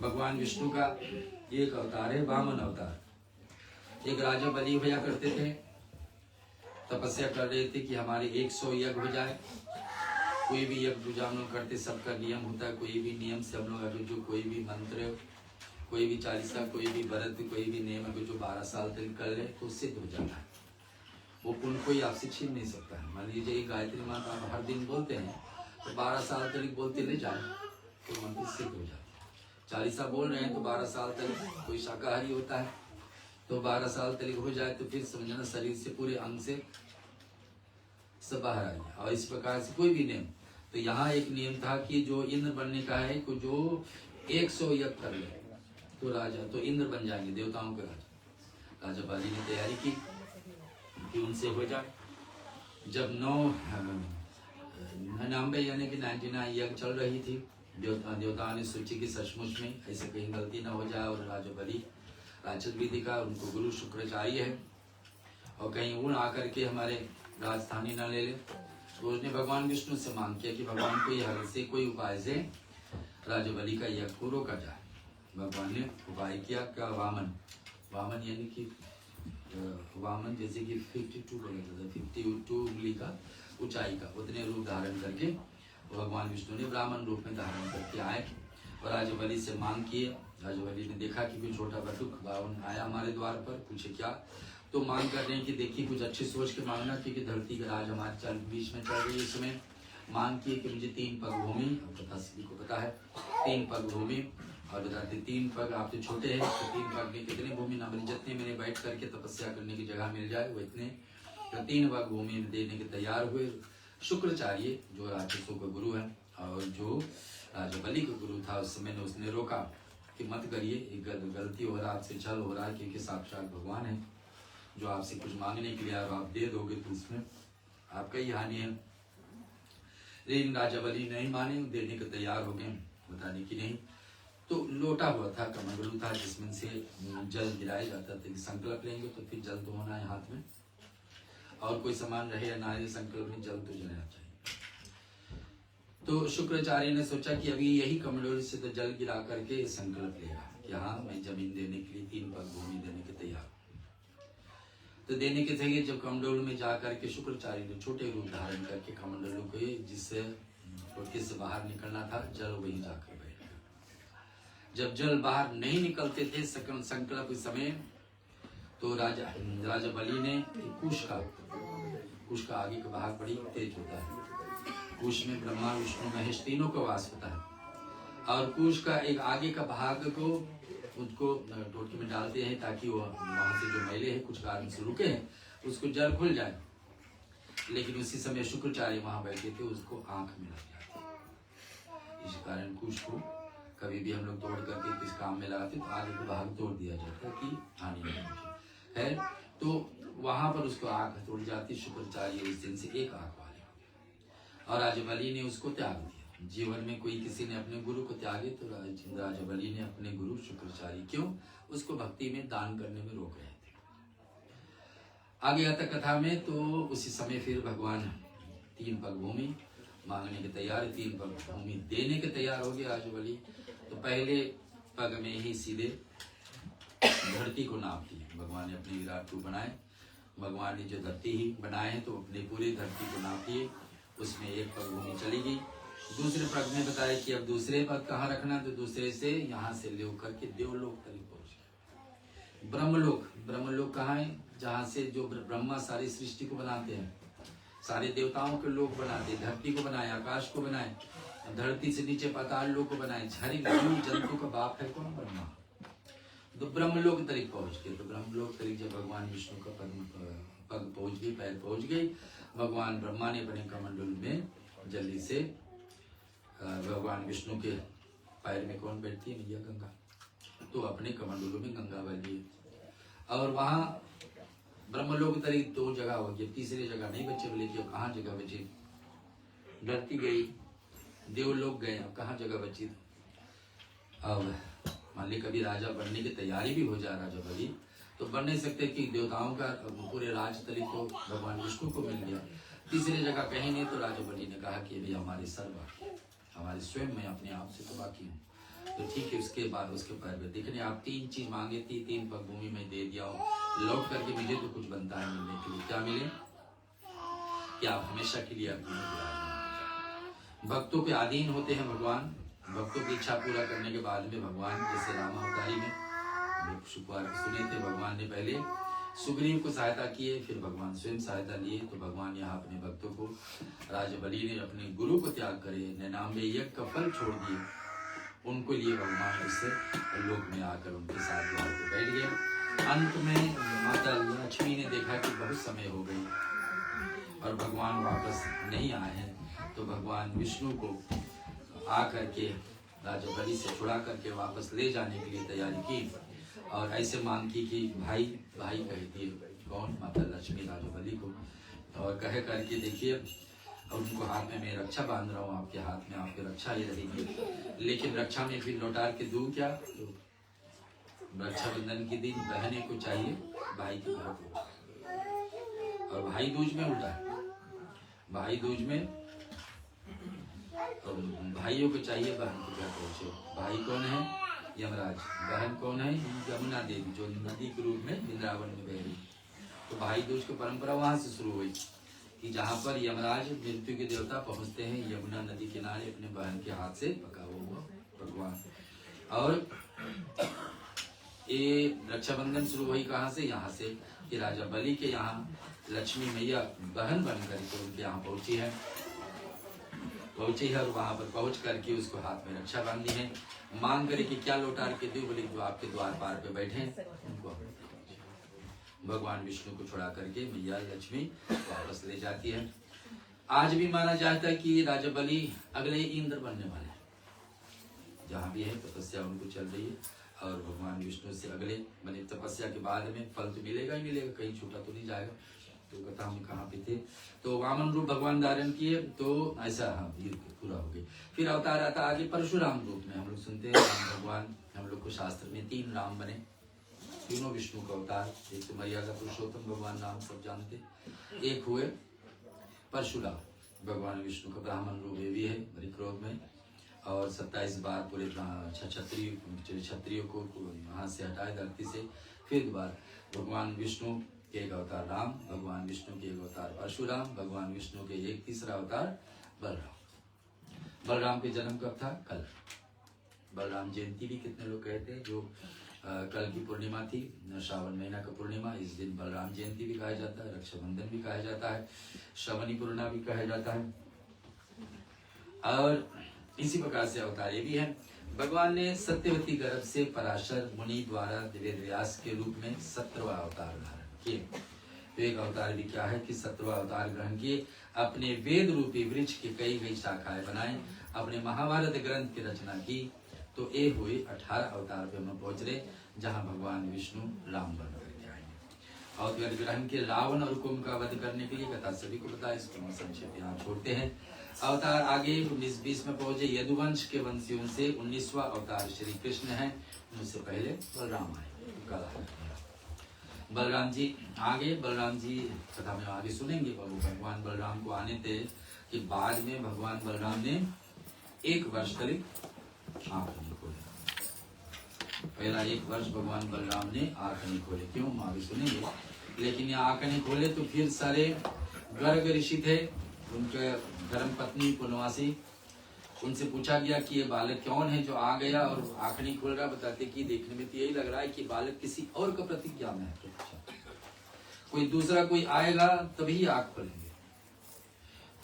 भगवान विष्णु का एक अवतार है वामन अवतार। एक राजा बलि भैया करते थे, तपस्या कर रहे थे कि हमारे 100 यज्ञ हो जाए। कोई भी यज्ञ पूजा हम लोग करते, सबका नियम होता है, कोई भी नियम से हम लोग अगर जो कोई भी मंत्र, कोई भी चालीसा, कोई भी व्रत, कोई भी नियम अगर जो 12 साल तक कर ले तो सिद्ध हो जाता है। वो पुण्य कोई आपसे छीन नहीं सकता है। मान लीजिए गायत्री मंत्र आप हर दिन बोलते हैं तो 12 साल तक बोलते ले जाए तो मंत्र सिद्ध हो जाता है। चालीसा बोल रहे हैं तो 12 साल तक, कोई शाकाहारी होता है तो 12 साल तक हो जाए तो फिर समझना शरीर से पूरे अंग से सब बाहर आ गया। और इस प्रकार से कोई भी नियम, तो यहाँ एक नियम था कि जो इंद्र बनने का है, को जो 100 यज्ञ कर ले तो राजा, तो इंद्र बन जाएंगे, देवताओं के राजा। राजा बाली ने तैयारी की कि उनसे हो जाए। जब 99 यानी कि 99 यज्ञ चल रही थी, देवताओं ने सोची कि सचमुच में ऐसे कहीं गलती ना हो जाए और राजा बलि राक्षस भी दिखा, उनको गुरु शुक्राचार्य है और कहीं वो आकर के हमारे राजधानी न ले ले। तो उसने भगवान विष्णु से मांग किया कि भगवान कोई हल से, कोई उपाय से राजा बलि का यज्ञ को रोका जाए। भगवान ने उपाय किया, क्या वामन यानी कि वामन जैसे कि 52 बोला जाता है, 52 उंगली का ऊंचाई का, उतने रूप धारण करके भगवान विष्णु ने ब्राह्मण रूप में धारण करके आए और राजा बलि से मांग किए। राजा बलि ने देखा कि कोई छोटा बटुक बावन आया हमारे द्वार पर, पूछे क्या, तो मांग कर रहे हैं कि देखिए कुछ अच्छी सोच के मांगना, क्योंकि धरती का राज हमारे बीच में चल रही है। इसमें मांग की कि मुझे 3 पग भूमि, पता सभी को पता है 3 पग भूमि, और बताते 3 पग आप तो छोटे हैं तो 3 पग में कितनी भूमि ना मिले, जितने मैंने बैठ करके तपस्या करने की जगह मिल जाए वो इतने, तो 3 पग भूमि देने के तैयार हुए। शुक्राचार्य जो राक्षसों का गुरु है और जो राजा बलि का गुरु था, उस समय उसने रोका कि मत करिए, एक गलती हो रहा है, आपसे छल हो रहा है, क्योंकि साक्षात भगवान है जो आपसे कुछ मांगने के लिए आप दे दोगे तो उसमें आपका ही हानि है। लेकिन राजा बलि नहीं माने, देने को तैयार हो गए, बताने की नहीं। तो लोटा हुआ था, कमंडलू था, जिसमें से जल गिराया जाता था कि संकल्प लेंगे तो फिर जल तो होना है हाथ में, और कोई सामान रहे या ना रहे, संकल्प में जल तो जलना चाहिए। तो शुक्राचार्य ने सोचा कि अभी यही कमंडलू से तो जल गिरा करके संकल्प लेगा कि हाँ मैं जमीन देने के लिए 3 पग भूमि देने के तैयार। तो देने के थे जब कमंडलू में जाकर के शुक्राचार्य ने छोटे रूप धारण करके कमंडलू को जिससे टोटके से बाहर निकलना था, जल वहीं जाकर बैठ गया। जब जल बाहर नहीं निकलते थे संकल्प के समय, तो राजा बलि ने कुश का आगे का भाग बड़ी तेज होता है। कुश में ब्रह्मा विष्णु महेश तीनों का वास होता है, और कुश का एक आगे का भाग को उसको टोटके में डालते हैं ताकि वो वहां से जो मैले हैं कुछ कारण से रुके हैं उसको जल खुल जाए। लेकिन उसी समय शुक्राचार्य वहां बैठे थे, उसको आंख में लग जाता। इस कारण कुश को कभी भी हम लोग तोड़ करके किस काम में लगाते तो आगे का भाग तोड़ दिया जाता है कि हानि नहीं होती है। तो वहां पर उसको आंख तोड़ जाती। शुक्राचार्य उस दिन से एक आंख वाले हो गए, और राजा बलि ने उसको त्याग दिया। जीवन में कोई किसी ने अपने गुरु को त्यागे तो राजा बलि ने अपने गुरु शुक्राचार्य क्यों उसको भक्ति में दान करने में रोक रहे थे। आगे आता कथा में, तो उसी समय फिर भगवान 3 पग भूमि मांगने के तैयार, 3 पग भूमि देने के तैयार हो गए राजा बलि। तो पहले पग में ही सीधे धरती को नाप लिया। भगवान ने अपने विराट रूप बनाए, भगवान ने जो धरती ही बनाए हैं तो अपने पूरे धरती को नाप लिए, उसमें 1 पग भूमि चली गई। दूसरे पग में बताया कि अब दूसरे पग कहाँ रखना, तो दूसरे से यहाँ से ले करके देवलोक तक पहुंच गए। ब्रह्मलोक कहाँ है, जहाँ से जो ब्रह्मा सारी सृष्टि को बनाते हैं, सारे देवताओं के लोक बनाते हैं, धरती को बनाए, आकाश को बनाए, धरती से नीचे पाताल लोक को बनाए, हर एक जीव जंतु का बाप है कौन, ब्रह्मा। तो ब्रह्मलोक तक पहुंच गए। तो ब्रह्मलोक तक जब भगवान विष्णु का पग पहुंच गई, पैर पहुंच गई, भगवान ब्रह्मा ने अपने कमंडल में जल्दी से भगवान विष्णु के पैर में कौन बैठती है, मैया गंगा, तो अपने कमंडलों में गंगा वाली है। और वहां ब्रह्मलोक तरीक 2 जगह हो गई, तीसरी जगह नहीं बचे। बोले कि कहाँ जगह बची, धरती गई, देवलोक गए, अब कहाँ जगह बची। अब मान ली कभी राजा बनने की तैयारी भी हो जाए राजा बलि, तो बन नहीं सकते कि देवताओं का पूरे राज तरीक को भगवान विष्णु को मिल गया, तीसरी जगह कहीं नहीं। तो राजा बलि ने कहा कि भाई हमारे सर्व हमारे स्वयं में अपने आप से तो बाकी हूँ, तो ठीक है। उसके बाद उसके पैर में देखने आप 3 चीज मांगे थी, 3 पग भूमि में दे दिया हो, लौट करके मुझे तो कुछ बनता है मिलने के लिए। क्या मिले कि आप हमेशा के लिए भक्तों के अधीन होते हैं भगवान। भक्तों की इच्छा पूरा करने के बाद में भगवान, जैसे रामावतारी में शुक्रवार सुने थे, भगवान ने पहले सुग्रीव को सहायता किए, फिर भगवान स्वयं सहायता लिए। तो भगवान यहाँ अपने भक्तों को, राजा बलि ने अपने गुरु को त्याग करे, नैनाम में यज्ञ का फल छोड़ दिए, उनको लिए भगवान उससे लोक में आकर उनके साथ द्वार को बैठ गए। अंत में माता लक्ष्मी ने देखा कि बहुत समय हो गई और भगवान वापस नहीं आए हैं, तो भगवान विष्णु को आकर के राजा बलि से छुड़ा करके वापस ले जाने के लिए तैयारी की, और ऐसे मांग की कि भाई कह दिए कौन, माता लक्ष्मी राजा बलि को, और कह करके देखिए उनको हाथ में मैं रक्षा बांध रहा हूँ, आपके हाथ में आपकी रक्षा ही रहेगी। लेकिन रक्षा में फिर लौटार के दूं क्या, तो रक्षाबंधन के दिन बहने को चाहिए भाई की घर को, और भाई दूज में उल्टा है, भाई दूज में तो भाइयों को चाहिए बहन को घर पहुंचे। भाई कौन है, यमराज। बहन कौन है, यमुना देवी, जो नदी के रूप में वृंदावन में बह रही। तो भाई दूज की परंपरा वहां से शुरू हुई कि जहाँ पर यमराज मृत्यु के देवता पहुंचते हैं यमुना नदी किनारे अपने बहन के हाथ से पका हुआ पकवान। और ये रक्षाबंधन शुरू हुई कहाँ से? यहाँ से कि राजा बलि के यहाँ लक्ष्मी मैया बहन बन करके उनके यहाँ पहुंची है और वहां पर पहुंच करके उसको हाथ में रक्षा बांधी है। मांग करे कि क्या लौटार के दो, बोले जो आपके द्वार पार पे बैठे हैं उनको भगवान विष्णु को छुड़ा करके मैया लक्ष्मी वापस ले जाती है। आज भी माना जाता है कि राजा बलि अगले इंद्र बनने वाले हैं। जहाँ भी है तपस्या उनको चल रही है और भगवान विष्णु से अगले मैंने तपस्या के बाद में फल तो मिलेगा ही मिलेगा, कहीं छूटा तो नहीं जाएगा। तो कथा हम कहाँ पे थे, तो वामन रूप भगवान धारण किए तो ऐसा वीर पूरा हो गई। फिर अवतार आता आगे परशुराम रूप में। हम लोग सुनते हैं राम भगवान, हम लोग को शास्त्र में 3 राम बने, तीनों विष्णु का अवतार। एक तो मर्यादा पुरुषोत्तम भगवान राम सब जानते, एक हुए परशुराम भगवान विष्णु का ब्राह्मण रूप भी है बलिक्रोध में, और 27 बार पूरे क्षत्रियों को वहां से हटाए धरती से। फिर दोबारा भगवान विष्णु के एक अवतार राम, भगवान विष्णु के एक अवतार परशुराम, भगवान विष्णु के एक तीसरा अवतार बलराम। बलराम के जन्म कब था? कल। बलराम जयंती भी कितने लोग कहते हैं, जो कल की पूर्णिमा थी, श्रावण महीना का पूर्णिमा, इस दिन बलराम जयंती भी कहा जाता है, रक्षाबंधन भी कहा जाता है, श्रवणी पूर्णिमा भी कहा जाता है। और इसी प्रकार से अवतार ये भी है। भगवान ने सत्यवती गर्भ से पराशर मुनि द्वारा वेद व्यास के रूप में 17वां अवतार धारण किए। एक अवतार भी क्या है कि 17वां अवतार ग्रहण किए, अपने वेद रूपी वृक्ष की कई शाखाएं बनाए, अपने महाभारत ग्रंथ की रचना की। तो ये हुए 18 अवतार पे हम पहुंच रहे, जहाँ भगवान विष्णु राम बन करके आएंगे। अवतार ग्रहण के रावण और कुंभ का वध करने के लिए कथा सभी को पता है, इसको हम संक्षेप यहाँ छोड़ते हैं। अवतार आगे 19-20 में पहुंचे। यदुवंश के वंशियों से 19वां अवतार श्री कृष्ण है, उनसे पहले बलराम आए। बलराम जी आगे, बलराम जी कथा में आगे सुनेंगे। भगवान बलराम को आने थे कि बाद में भगवान बलराम ने 1 वर्ष करीब आंख नहीं खोले। पहला 1 वर्ष भगवान बलराम ने आंख नहीं खोले, क्यों आगे सुनेंगे। लेकिन ये आंख नहीं खोले तो फिर सारे गर्ग ऋषि थे, उनके धर्म पत्नी पुनवासी, उनसे पूछा गया कि ये बालक कौन है जो आ गया और आंख नहीं खोल रहा। बताते कि देखने में तो यही लग रहा है कि बालक किसी और का प्रतिज्ञा में है। कोई दूसरा कोई आएगा तभी आंख खोलेंगे,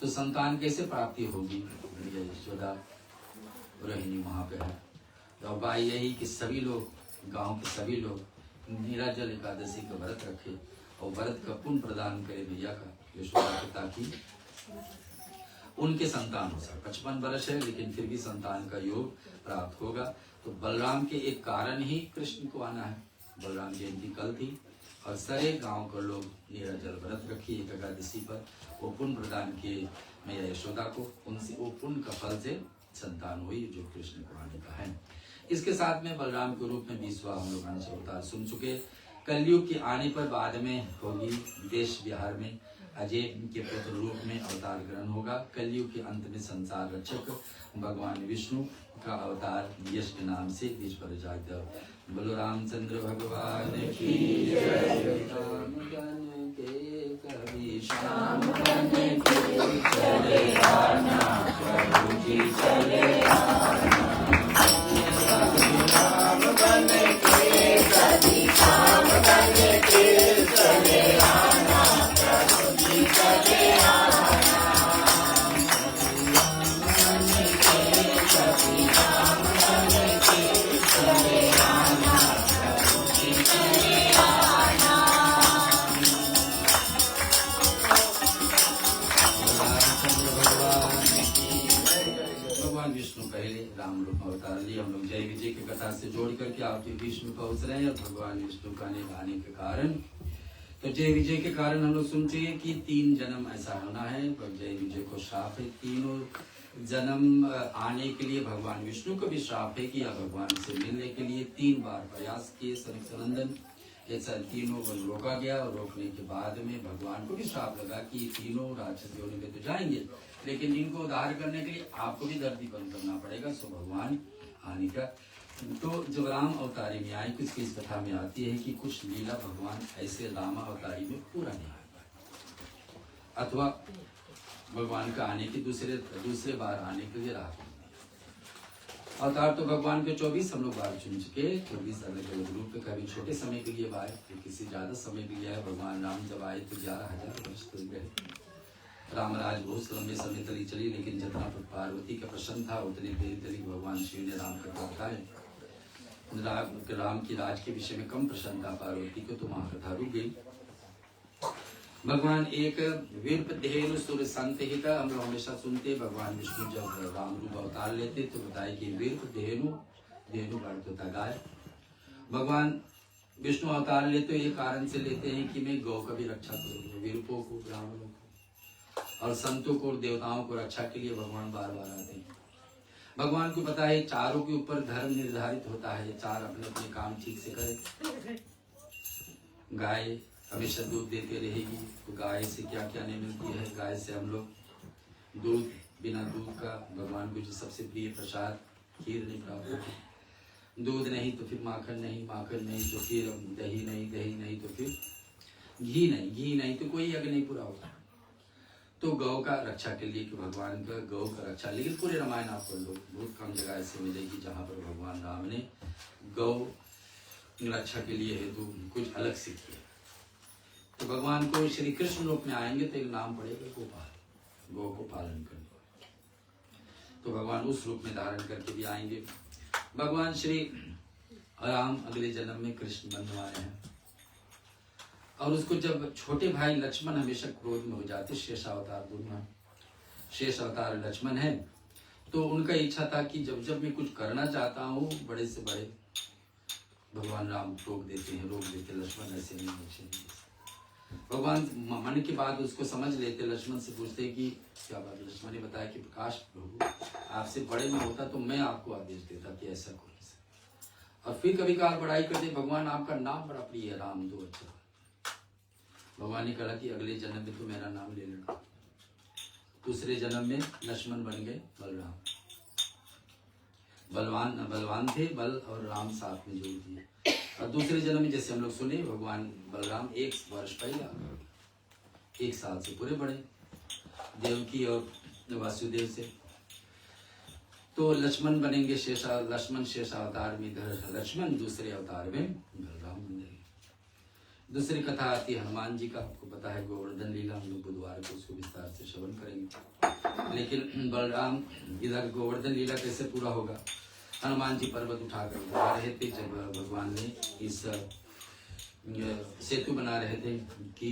तो संतान कैसे प्राप्ति होगी। यशोदा रोहिणी वहां पे है। तो बात यही कि सभी लोग, गांव के सभी लोग नीराजल एकादशी का व्रत रखे और व्रत का पुण्य प्रदान करे भैया का, यशोदा को, ताकि उनके संतान हो सके। 55 वर्ष है लेकिन फिर भी संतान का योग प्राप्त होगा। तो बलराम के एक कारण ही कृष्ण को आना है। बलराम जयंती कल थी और सारे गांव के लोग नीराजल व्रत रखी एकादशी पर, वो पुण्य प्रदान किए मैया यशोदा को, उनसे वो पुण्य का फल से संतान हुई जो कृष्ण को आने का है। इसके साथ में बलराम के रूप में 20वां हम लोग अवतार सुन चुके। कलयुग के आने पर बाद में होगी देश बिहार में अजय के पुत्र रूप में अवतार ग्रहण होगा। कलयुग के अंत में संसार रक्षक भगवान विष्णु का अवतार यश के नाम से बीच पर जाता। बोलो रामचंद्र भगवान की जय। राम बन के कभी श्याम बन के चले आना, प्रभु जी चले आना। राम बन के कभी श्याम बन के चले आना, प्रभु जी चले आना। भगवान विष्णु पहले राम रूप अवतार लिए। हम लोग जय विजय की कथा से जोड़ करके आपके विष्णु पहुंच रहे हैं। और भगवान विष्णु का आने के कारण, तो जय विजय के कारण हम लोग सुनते हैं कि 3 जन्म ऐसा होना है। पर जय विजय को श्राप है, 3 जन्म आने के लिए भगवान विष्णु को भी श्राप है कि भगवान से मिलने के लिए 3 बार प्रयास किए सनंदन। ऐसा 3 को रोका गया और रोकने के बाद में भगवान को भी श्राप लगा कि 3 राक्षस योनि में तो जाएंगे, लेकिन इनको उद्धार करने के लिए आपको भी धरती बंद करना पड़ेगा। सो भगवान आने का, तो जब राम अवतारी में आए, कुछ इस कथा में आती है कि कुछ लीला भगवान ऐसे राम अवतारी में पूरा नहीं आ पाए, अथवा भगवान का आने की दूसरे बार आने के लिए राह। अवतार तो भगवान के 24 हम लोग बार चुन चुके, 24 अलग अलग रूप में। कभी छोटे समय के लिए आए तो किसी ज्यादा समय के लिए आए। भगवान राम जब आए तो 11,000 वर्ष तक गए। रामराज बहुत लंबे समय तक चली, लेकिन जितना पार्वती का प्रसन्न था उतनी देर तक भगवान शिव ने राम कथा बताए। राम की राज के विषय में कम प्रसन्न था पार्वती को, तो महाकथा रुक गई। भगवान एक वीरपद्धेनु सुर संत हित, हम लोग हमेशा सुनते भगवान विष्णु जब राम रूप अवतार लेते तो बताए कि वीरपद्धेनु, धेनु का अर्थ होता गाय। भगवान विष्णु अवतार लेते तो ये कारण से लेते हैं कि मैं गौ का भी रक्षा करूँ, वीरपों को, ब्राह्मणों को और संतों को और देवताओं को रक्षा के लिए भगवान बार बार आते हैं। भगवान को पता है चारों के ऊपर धर्म निर्धारित होता है, चार अपने अपने काम ठीक से करें। गाय हमेशा दूध देते रहेगी, तो गाय से क्या क्या नहीं मिलती है। गाय से हम लोग दूध, बिना दूध का भगवान को जो सबसे प्रिय प्रसाद खीर नहीं प्राप्त होती। दूध नहीं तो फिर माखन नहीं, माखन नहीं तो फिर दही नहीं, दही नहीं तो फिर घी नहीं, घी नहीं तो कोई यज्ञ नहीं पूरा होता। तो गौ का रक्षा के लिए कि भगवान का गौ का रक्षा, लेकिन पूरे रामायण आप पढ़ लो, बहुत कम जगह ऐसे मिलेगी जहाँ पर भगवान राम ने गौ रक्षा के लिए हेतु कुछ अलग से किया। तो भगवान को श्री कृष्ण रूप में आएंगे तो एक नाम पड़ेगा गोपाल, गौ को पालन करने। तो भगवान उस रूप में धारण करके भी आएंगे। भगवान श्री राम अगले जन्म में कृष्ण बनने वाले हैं। और उसको जब छोटे भाई लक्ष्मण हमेशा क्रोध में हो जाते, शेष अवतार दोनों, शेष अवतार लक्ष्मण है, तो उनका इच्छा था कि जब जब मैं कुछ करना चाहता हूँ बड़े से बड़े भगवान राम रोक देते हैं, रोक देते, लक्ष्मण ऐसे नहीं, ऐसे नहीं। भगवान मन की बात उसको समझ लेते, लक्ष्मण से पूछते कि क्या बात। लक्ष्मण ने बताया कि प्रकाश प्रभु आपसे बड़े में होता तो मैं आपको आदेश देता कि ऐसा करो। और फिर कभी कभार बड़ाई करते, भगवान आपका नाम बड़ा प्रिय है राम, दो अच्छा। भगवान ने कहा कि अगले जन्म में तो मेरा नाम ले लेना। दूसरे जन्म में लक्ष्मण बन गए बलराम। बलवान थे, बल और राम साथ में जोड़ दिए। और दूसरे जन्म में जैसे हम लोग सुने भगवान बलराम 1 वर्ष पहले 1 साल से पूरे बड़े देवकी और वासुदेव से। तो लक्ष्मण बनेंगे लक्ष्मण शेष अवतार में लक्ष्मण, दूसरे अवतार में बलराम बन जाएंगे। दूसरी कथा आती है हनुमान जी का, आपको पता है गोवर्धन लीला, हम लोग बुधवार को उसको विस्तार से श्रवण करेंगे। लेकिन बलराम इधर गोवर्धन लीला कैसे पूरा होगा। हनुमान जी पर्वत उठाकर जा रहे थे जब भगवान ने इस सेतु बना रहे थे कि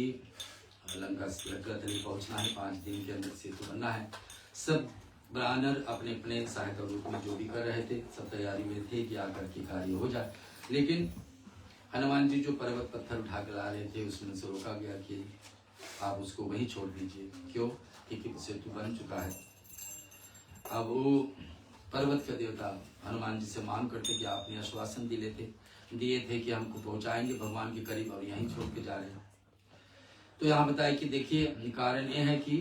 लंका तक पहुंचना है, 5 दिन के अंदर सेतु बनना है। सब ब्राह्मण अपने अपने सहायता रूप में जो भी कर रहे थे, सब तैयारी में थे कि आकर के कार्य हो जाए। लेकिन हनुमान जी जो पर्वत पत्थर उठा कर ला रहे थे उसमें से रोका गया कि आप उसको वहीं छोड़ दीजिए। क्यों? क्योंकि सेतु बन चुका है। अब वो पर्वत का देवता हनुमान जी से मांग करते कि आपने आश्वासन दिए थे कि हमको पहुंचाएंगे भगवान के करीब, और यहीं छोड़ के जा रहे हैं। तो यहाँ बताया कि देखिए कारण ये है कि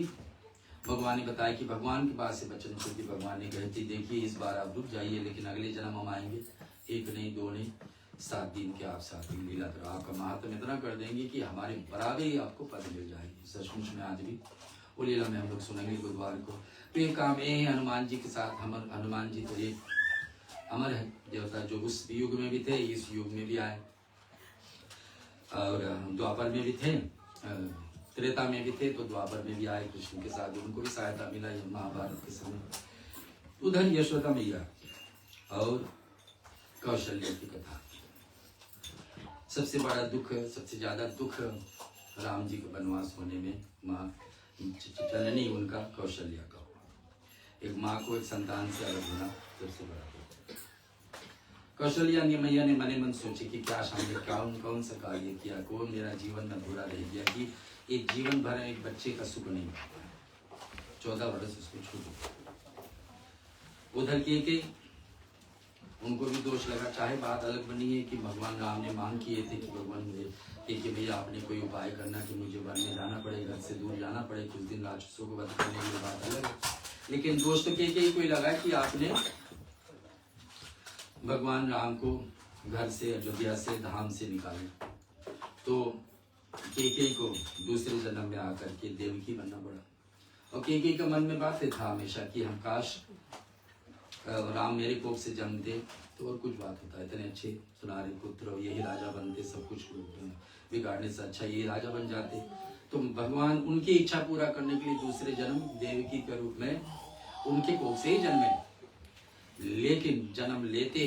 भगवान ने बताया कि भगवान के पास से वचन क्योंकि भगवान ने कहे थे देखिए इस बार आप रुक जाइए, लेकिन अगले जन्म हम आएंगे, 1 नहीं 2 नहीं 7 दिन के आप 7 दिन लीला करो, आपका महात्म इतना कर देंगे कि हमारे बराबर ही आपको पद मिल जाएगी। सचमुच में आज भी वो लीला में हम लोग सुनेंगे बुधवार को। तो ये काम ये है हनुमान जी के साथ। हनुमान जी तो ये अमर है देवता, जो उस युग में भी थे, इस युग में भी आए, और द्वापर में भी थे, त्रेता में भी थे, तो द्वापर में भी आए कृष्ण के साथ, उनको भी सहायता मिला ये महाभारत के समय। उधर यशोदा मैया और कौशल्य की कथा। सबसे बड़ा दुख, सबसे ज्यादा दुख राम जी के वनवास होने में माँ जननी उनका कौशल्या का हुआ। एक माँ को एक संतान से अलग होना सबसे बड़ा दुख। कौशल्या मैया ने मने मन सोचे कि क्या शामिल कौन सा कार्य किया, कौन मेरा जीवन में अधूरा रह गया कि एक जीवन भर एक बच्चे का सुख नहीं पाया। 14 वर्ष उसको छूट। उधर के उनको भी दोष लगा। चाहे बात अलग बनी है कि भगवान राम ने मांग किए थे कि भगवान कि भैया आपने कोई उपाय करना कि मुझे वन में जाना पड़े, घर से दूर जाना पड़े, कुछ दिन राक्षसों को वध करने की बात अलग है। लेकिन दोष तो के कोई लगा कि आपने भगवान राम को घर से, अयोध्या से, धाम से निकाला। तो केकई को दूसरे जन्म में आकर के देवकी बनना पड़ा। और केकई का मन में बात था हमेशा कि हम काश राम मेरे कोख से जन्मते तो और कुछ बात होता है, इतने अच्छे सुनारे पुत्र और यही राजा बनते, सब कुछ बिगाड़ने से अच्छा यही राजा बन जाते। तो भगवान उनकी इच्छा पूरा करने के लिए दूसरे जन्म देवकी के रूप में उनके कोख से ही जन्मे। लेकिन जन्म लेते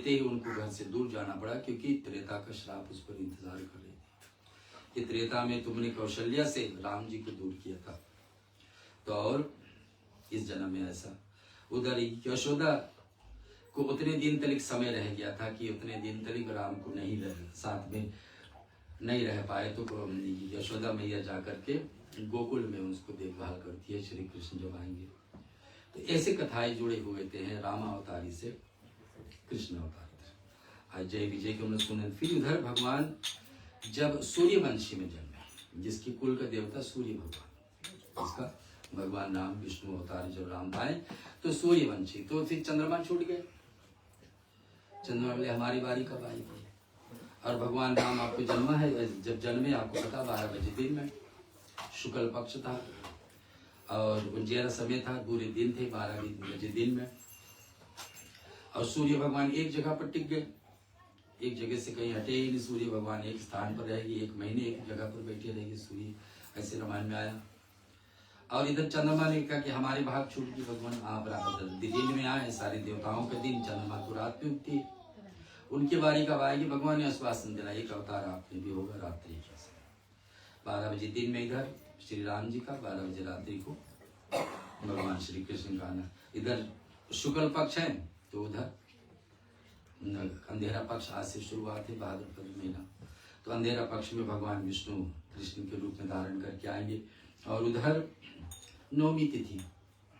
ही उनको घर से दूर जाना पड़ा, क्योंकि त्रेता का श्राप उस पर इंतजार कर रही थी कि त्रेता में तुमने कौशल्या से राम जी को दूर किया था, तो और इस जन्म में ऐसा। उधर यशोदा को उतने दिन तक समय रह गया था कि उतने दिन तक राम को नहीं साथ में नहीं रह पाए, तो यशोदा मैया जाकर के गोकुल में उसको देखभाल करती है श्री कृष्ण जब आएंगे। तो ऐसे कथाएं जुड़े हुए थे हैं रामावतारी से कृष्ण अवतार। आज जय विजय को हमने सुने। फिर उधर भगवान जब सूर्यवंशी में जन्मे, जिसकी कुल का देवता सूर्य भगवान, इसका भगवान राम विष्णु अवतार जब राम आए तो सूर्यवंशी, तो फिर चंद्रमा छूट गए। चंद्रमा बोले हमारी बारी कब आएगी। और भगवान राम आपको जन्मा है, जब जन्मे आपको पता 12 बजे दिन में, शुक्ल पक्ष था और उज्जैन समय था, पूरे दिन थे 12 बजे दिन में। और सूर्य भगवान एक जगह पर टिक गए, एक जगह से कहीं हटे ही नहीं। सूर्य भगवान एक स्थान पर रहेगी, 1 महीने एक जगह पर बैठे रहेगी सूर्य, ऐसे रामायण में आया। और इधर चंद्रमा ने कहा कि हमारे भाग छूट गई, भगवान आप दिन में आए, सारे देवताओं के दिन, चंद्रमा को रात में उगती है, उनकी बारी कब आएगी। भगवान ने आश्वासन दिला एक अवतार आपने भी होगा रात्रि के समय 12 बजे दिन में इधर श्री राम जी का, 12 बजे रात्रि को भगवान श्री कृष्ण का आना। इधर शुक्ल पक्ष है तो उधर अंधेरा पक्ष आज से शुरुआत है, भाद्रपद महीना। तो अंधेरा पक्ष में भगवान विष्णु कृष्ण के रूप में धारण करके आएंगे। और उधर नौमी तिथि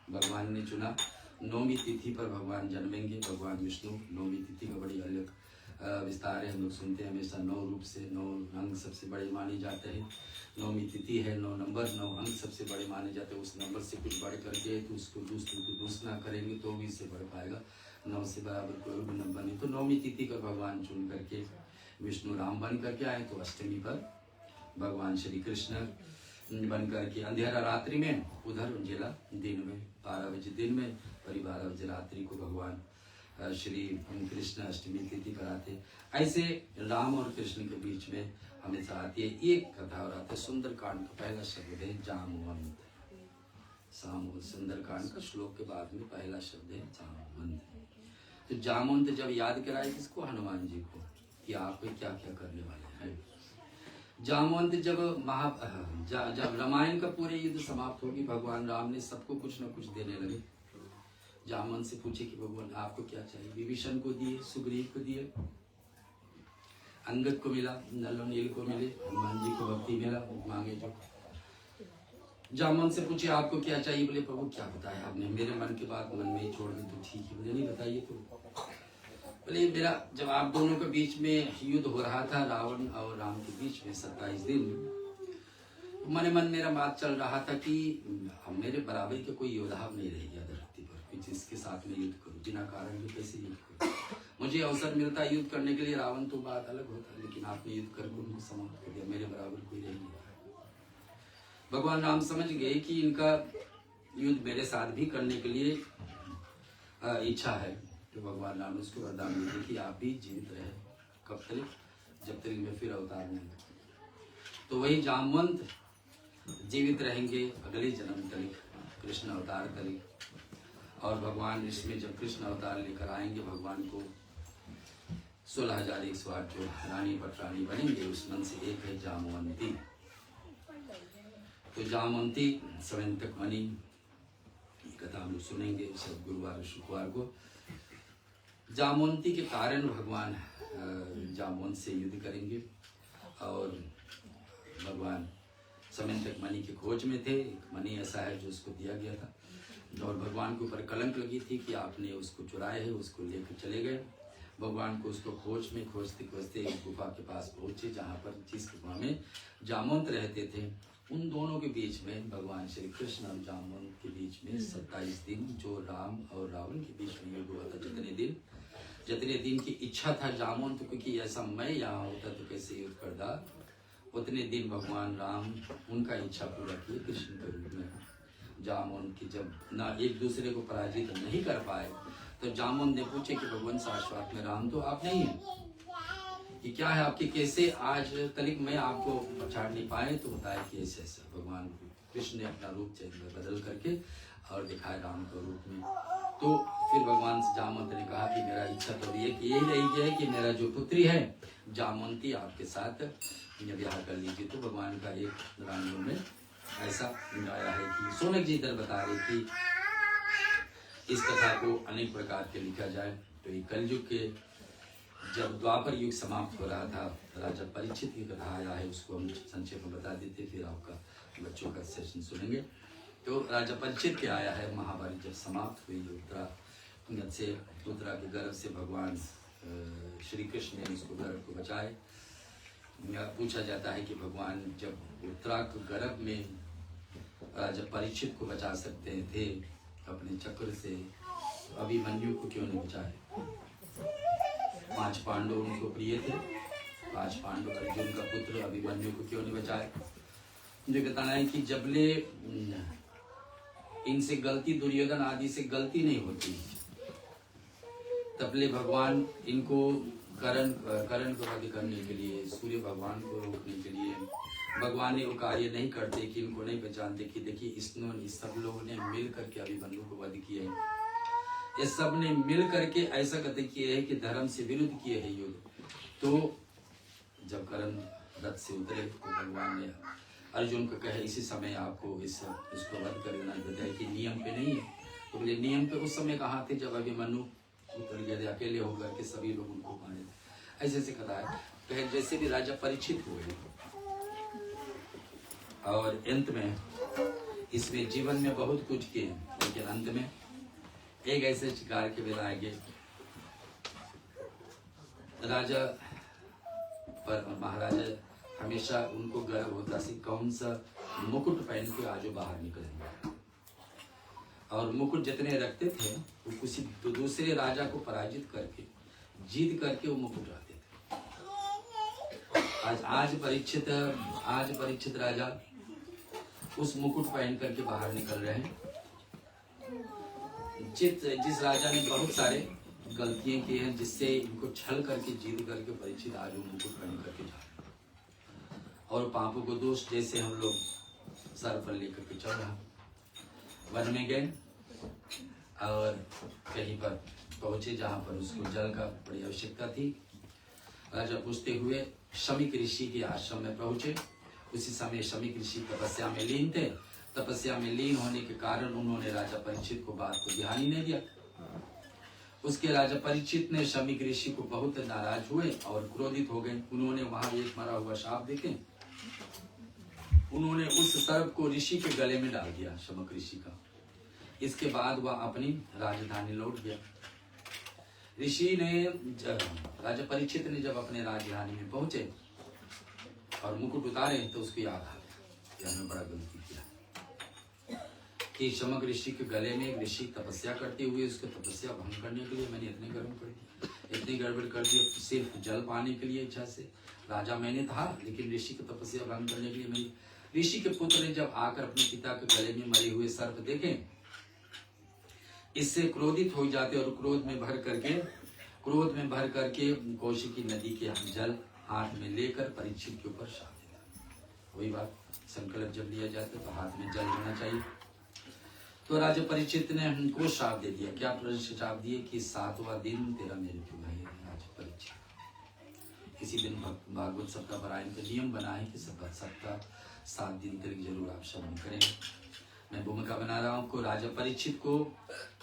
भगवान ने चुना, नौमी तिथि पर भगवान जन्मेंगे भगवान विष्णु। नौमी तिथि का बड़ी अलग विस्तार है, हम लोग सुनते हैं हमेशा। 9 रूप से 9 अंग सबसे बड़े माने जाते हैं। नौमी तिथि है, 9 नंबर, 9 अंग सबसे बड़े माने जाते हैं। उस नंबर से कुछ बढ़ करके तो उसको दूसरा करेंगे तो भी इससे बढ़ पाएगा, 9 से बराबर कोई भी नंबर नहीं। तो नौमी तिथि का भगवान चुन करके विष्णु राम बन करके आए। तो अष्टमी पर भगवान श्री कृष्ण बन करके अंधेरा रात्रि में, उधर उंजेला दिन में, 12 बजे दिन में, और 12 बजे रात्रि को भगवान श्री कृष्ण अष्टमी तिथि पर आते। ऐसे राम और कृष्ण के बीच में हमेशा आती है एक कथा और आता है। सुंदरकांड का पहला शब्द है जामवंत। सुंदरकांड का श्लोक के बाद में पहला शब्द है जामवंत। तो जामवंत जब याद कराए किसको, हनुमान जी को, कि आप क्या क्या करने वाले हैं। जामवंत जब रामायण का पूरे युद्ध समाप्त होगी, भगवान राम ने सबको कुछ न कुछ देने लगे। जामवंत से पूछे कि भगवान आपको क्या चाहिए। विभीषण को दिए, सुग्रीव को दिए, अंगद को मिला, नल और नील को मिले, हनुमान जी को भक्ति मिला, मांगे जो। जामवंत से पूछे आपको क्या चाहिए। बोले प्रभु क्या बताया आपने, मेरे मन की बात मन में ही छोड़ दी तो ठीक है। मुझे नहीं बताइए तो। बोले मेरा जब आप दोनों के बीच में युद्ध हो रहा था, रावण और राम के बीच में 27 दिन, मन मन मेरा बात चल रहा था कि मेरे बराबर के कोई योद्धा नहीं रह गया धरती पर, जिसके साथ में युद्ध करूं, बिना कारण भी कैसे युद्ध करूं। मुझे अवसर मिलता युद्ध करने के लिए, रावण तो बात अलग होता, लेकिन आपने युद्ध करके उनको समाप्त कर दिया, मेरे बराबर कोई रह नहीं रहा। भगवान राम समझ गए कि इनका युद्ध मेरे साथ भी करने के लिए इच्छा है। तो भगवान राम ने उसको वरदान दिए कि आप भी जीवित रहे, कब तक, जब तक मैं फिर अवतार नहीं। तो वही जामवंत जीवित रहेंगे अगले जन्म तक, कृष्ण अवतार तक। और भगवान इसमें जब कृष्ण अवतार लेकर आएंगे, भगवान को 16,108 जो रानी पटरानी बनेंगे, उसमें से एक है जामवंती। तो जामवंती समंतक मणि कथा हम लोग सुनेंगे सब गुरुवार शुक्रवार को। जामवंती के कारण भगवान जामवंत से युद्ध करेंगे। और भगवान समंतक मणि के खोज में थे। एक मणि ऐसा है जो उसको दिया गया था, और भगवान के ऊपर कलंक लगी थी कि आपने उसको चुराए है, उसको लेकर चले गए। भगवान को उसको खोजते खोजते एक गुफा के पास पहुंचे, जहाँ पर जिस गुफा में जामवंत रहते थे। उन दोनों के बीच में, भगवान श्री कृष्ण और जामवंत के बीच में 27 दिन जो राम और रावण के बीच में युद्ध हुआ था, जितने दिन की इच्छा था जामवंत को कि ऐसा मैं यहाँ होता तो कैसे युद्ध करता, उतने दिन भगवान राम उनका इच्छा पूरा किए कृष्ण के रूप में। जामुन की जब ना एक दूसरे को पराजित नहीं कर पाए तो जामुन ने पूछे कि भगवान शाश्वत में राम तो आप नहीं है, कि क्या है आपके, कैसे आज तक मैं आपको पछाड़ नहीं पाए। तो बताया कि ऐसे ऐसे भगवान कृष्ण ने अपना रूप बदल करके और दिखाया राम के रूप में। तो फिर भगवान जामवंत ने कहा कि मेरा इच्छा तो ये कि यही रही है कि मेरा जो पुत्री है जामवंती आपके साथ विवाह कर लीजिए। तो भगवान का एक रानियों में ऐसा आया है कि सोनक जी इधर बता रहे कि इस कथा को अनेक प्रकार के लिखा जाए। तो ये कलयुग के जब द्वापर युग समाप्त हो रहा था, राजा परीक्षित की कथा आया है, उसको हम संक्षेप में बता देते, फिर आपका बच्चों का सेशन सुनेंगे। तो राजा परीक्षित के आया है, महाभारत जब समाप्त हुई उत्तरा के गर्भ से भगवान श्री कृष्ण ने उसको गर्भ को बचाए। पूछा जाता है कि भगवान जब उत्तरा के गर्भ में राजा परीक्षित को बचा सकते थे अपने चक्र से, अभिमन्यु को क्यों नहीं बचाए? 5 पांडव उनको प्रिय थे, 5 पांडव अर्जुन का पुत्र अभिमन्यु को क्यों नहीं बचाए? मुझे बताना है कि जबले इनसे गलती, दुर्योधन आदि से गलती नहीं होती, तबले भगवान इनको करण को वध करने के लिए, सूर्य भगवान को रोकने के लिए भगवान ने वो कार्य नहीं करते कि इनको नहीं पहचानते कि देखिए इस सब लोगों ने मिल करके अभिमन्यु को वध किए हैं, ये सब ने मिल करके ऐसा कथन किए है कि धर्म से विरुद्ध किए है युद्ध। तो जब करण रथ से उतरे तो भगवान ने अर्जुन को कहे इसी समय आपको इसको वध कर देना, बताया कि नियम पे नहीं है। तो बोले नियम पे उस समय कहाँ थे जब अभिमन्यु उतर गए थे, अकेले होकर के सभी लोग उनको मारे थे। ऐसे कथा है। कहे जैसे भी राजा परीक्षित हुए और अंत में इसमें जीवन में बहुत कुछ किए, लेकिन अंत में एक ऐसे शिकार के बेला आगे राजा पर महाराजा हमेशा उनको गर्व होता सी कौन सा मुकुट पहन के आजो बाहर निकलेंगे, और मुकुट जितने रखते थे वो किसी दूसरे राजा को पराजित करके जीत करके वो मुकुट रखते थे। आज परीक्षित राजा उस मुकुट पहन करके बाहर निकल रहे हैं। जिस राजा ने बहुत सारे गलतियां की हैं, जिससे इनको छल करके जीत करके परीक्षित आज वो मुकुट पहन करके जा रहे हैं। और पापों को दोष जैसे हम लोग सर पर लेकर के चल रहे वन में गए और कहीं पर पहुंचे जहां पर उसको जल का बड़ी आवश्यकता थी। राजा पूछते हुए शमीक ऋषि के आश्रम में पहुंचे। उसी समय शमीक ऋषि तपस्या में लीन थे। तपस्या में लीन होने के कारण उन्होंने राजा परीक्षित को बात को ध्यान ही नहीं दिया। उसके राजा परीक्षित ने शमीक ऋषि को बहुत नाराज हुए और क्रोधित हो गए। उन्होंने वहां एक मरा हुआ सांप देखे, उन्होंने उस सर्प को ऋषि के गले में डाल दिया, शमीक ऋषि का। इसके बाद वह अपनी राजधानी लौट गया। ऋषि ने राजा परीक्षित ने जब अपने राजधानी में पहुंचे और मुकुट उतारे तो उसको याद आ गया, हमने बड़ा गलती किया कि शमीक ऋषि के गले में एक ऋषि तपस्या करते हुए उसको तपस्या भंग करने के लिए मैंने इतने गर्म कर दिया, इतनी गड़बड़ कर दिया, सिर्फ जल पाने के लिए इच्छा से। राजा मैंने था, लेकिन ऋषि की तपस्या भंग करने के लिए मैंने। ऋषि के पुत्र ने जब आकर अपने पिता के गले में मरे हुए सर्प देखे, इससे क्रोधित हो जाते और क्रोध में भर करके कौशिकी नदी के जल हाथ में लेकर परीक्षित के ऊपर शाप देता। वही बात, संकल्प जब लिया जाता तो हाथ में जल होना चाहिए। तो राजा परीक्षित ने हमको शाप दे दिया। क्या शाप दिए कि 7वां दिन तेरा मृत्यु है। राजा परीक्षित किसी दिन भागवत सप्ताह पारायण का नियम बना है कि सप्ताह 7 दिन तक जरूर आप श्रवण करें। मैं भूमिका बना रहा हूँ को राजा परीक्षित को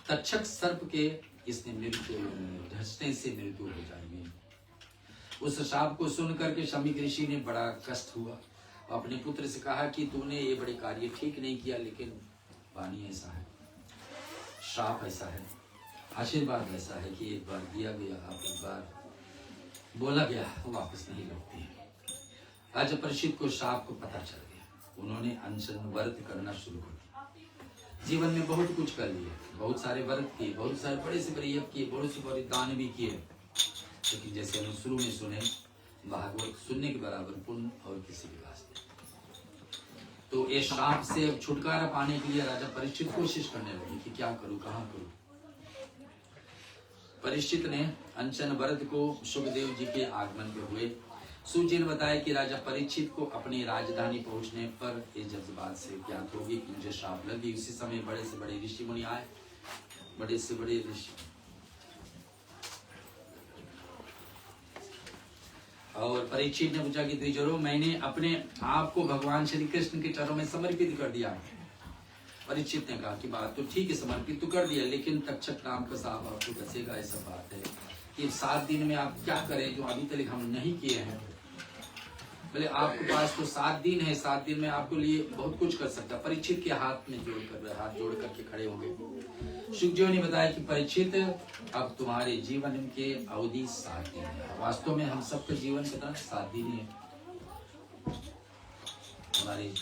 तक्षक सर्प के इसने मृत्यु ढसने से मृत्यु हो जाएगी। उस शाप को सुन करके शमीक ऋषि ने बड़ा कष्ट हुआ। अपने पुत्र से कहा कि तूने ये बड़े कार्य ठीक नहीं किया, लेकिन वाणी ऐसा है, शाप ऐसा है, आशीर्वाद ऐसा है कि एक बार दिया गया, आप एक बार बोला गया वापस नहीं लौटती है। राजा परीक्षित को शाप को पता चल गया। उन्होंने अनशन व्रत करना शुरू कर दिया। जीवन में बहुत कुछ कर लिए, बहुत सारे व्रत किए, बहुत सारे बड़े से बड़े यज्ञ किए, बहुत से बड़े दान भी किए, लेकिन जैसे हम शुरू में सुने भागवत सुनने के बराबर पुण्य और किसी के वास्ते। तो ये श्राप से छुटकारा पाने के लिए राजा परीक्षित कोशिश करने लगे कि क्या करूं, कहां करूं। परीक्षित ने अंचन भरत को सुखदेव जी के आगमन पे हुए सूची ने बताया कि राजा परीक्षित को अपनी राजधानी पहुंचने पर ये जज्बात से ज्ञात होगी कि मुझे श्राप लगी। उसी समय बड़े से बड़े ऋषि मुनि आए, बड़े से बड़े ऋषि, और परीक्षित ने पूछा कि द्विजरों, मैंने अपने आप को भगवान श्री कृष्ण के चरणों में समर्पित कर दिया। परीक्षित ने कहा कि बात तो ठीक है, समर्पित तो कर दिया, लेकिन तक्षक नाम का साहब आपको बचेगा, ऐसा बात है कि 7 दिन में आप क्या करें जो अभी तक हम नहीं किए हैं। बोले आपके पास तो 7 दिन है, 7 दिन में आपको लिए बहुत कुछ कर सकता। परीक्षित के हाथ जोड़ करके खड़े हो गए। सुखदेव ने बताया कि परीक्षित, अब तुम्हारे जीवन के अवधि 7 दिन है। वास्तव में हम सबका जीवन कितना 7 दिन ही है। हमारे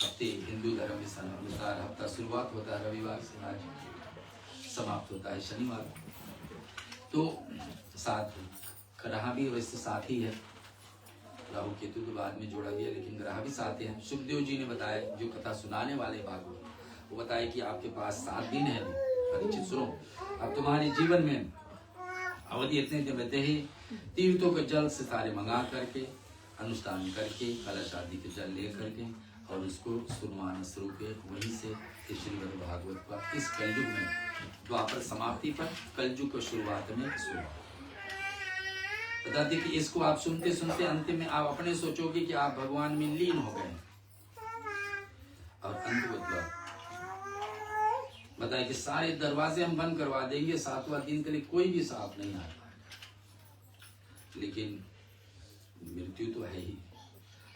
हफ्ते हिंदू धर्म के अनुसार हफ्ता शुरुआत होता है रविवार से, आज समाप्त होता है शनिवार। तो 7 ग्रह भी वैसे 7 ही है, राहु केतु तो बाद में जोड़ा गया, लेकिन ग्रह भी 7 है। सुखदेव जी ने बताया, जो कथा सुनाने वाले भागवत, वो बताया कि आपके पास 7 दिन है। परीक्षित सुनो, अब तुम्हारे जीवन में अवधि इतने दिन रहते हैं। तीर्थों के जल से सारे मंगा करके, अनुष्ठान करके, कलश आदि के जल ले करके और उसको सुनवाना शुरू के, वहीं से श्रीमद् भागवत का इस कलयुग में द्वापर समाप्ति पर, कलयुग की शुरुआत में सुना। बताते कि इसको आप सुनते सुनते अंतिम में आप अपने सोचोगे कि आप भगवान में लीन हो गए। और अंत बताए कि सारे दरवाजे हम बंद करवा देंगे, 7वां दिन के लिए कोई भी सांप नहीं आ पाएगा, लेकिन मृत्यु तो है ही।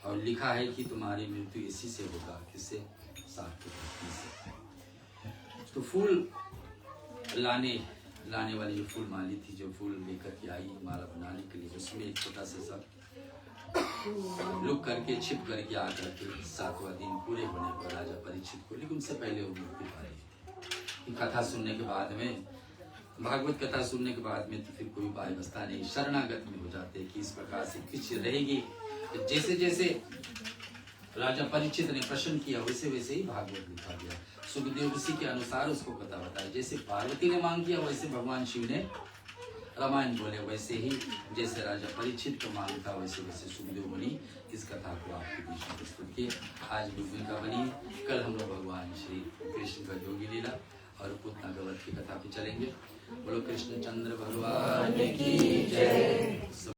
और लिखा है कि तुम्हारी मृत्यु इसी से होगा, किससे? सांप की धरती से। तो फूल लाने वाली जो फूल माली थी, जो फूल लेकर के आई माला बनाने के लिए, उसमें एक छोटा सा सब लुक करके छिप करके आकर के 7वां दिन पूरे होने पर राजा परीक्षित को, लेकिन उससे पहले वो मृत्यु पा रही थी। कथा सुनने के बाद में, भागवत कथा सुनने के बाद में तो फिर कोई उपाय बचता नहीं, शरणागत में हो जाते कि इस प्रकार से किस रहेगी। जैसे जैसे राजा परीक्षित ने प्रश्न किया, वैसे वैसे ही भागवत लिखा गया। सुखदेव ऋषि के अनुसार उसको कथा बताया। जैसे पार्वती ने मांग किया, वैसे भगवान शिव ने रामायण बोले, वैसे ही जैसे राजा परीक्षित का मांग था, वैसे वैसे सुखदेव मुनि इस कथा को आपके बीच में प्रस्तुत किए। आज भूमिका बनी, कल हम लोग भगवान श्री कृष्ण का योगी लीला और पूतना गवत की कथा पे चलेंगे। बोलो कृष्ण चंद्र भगवान की जय।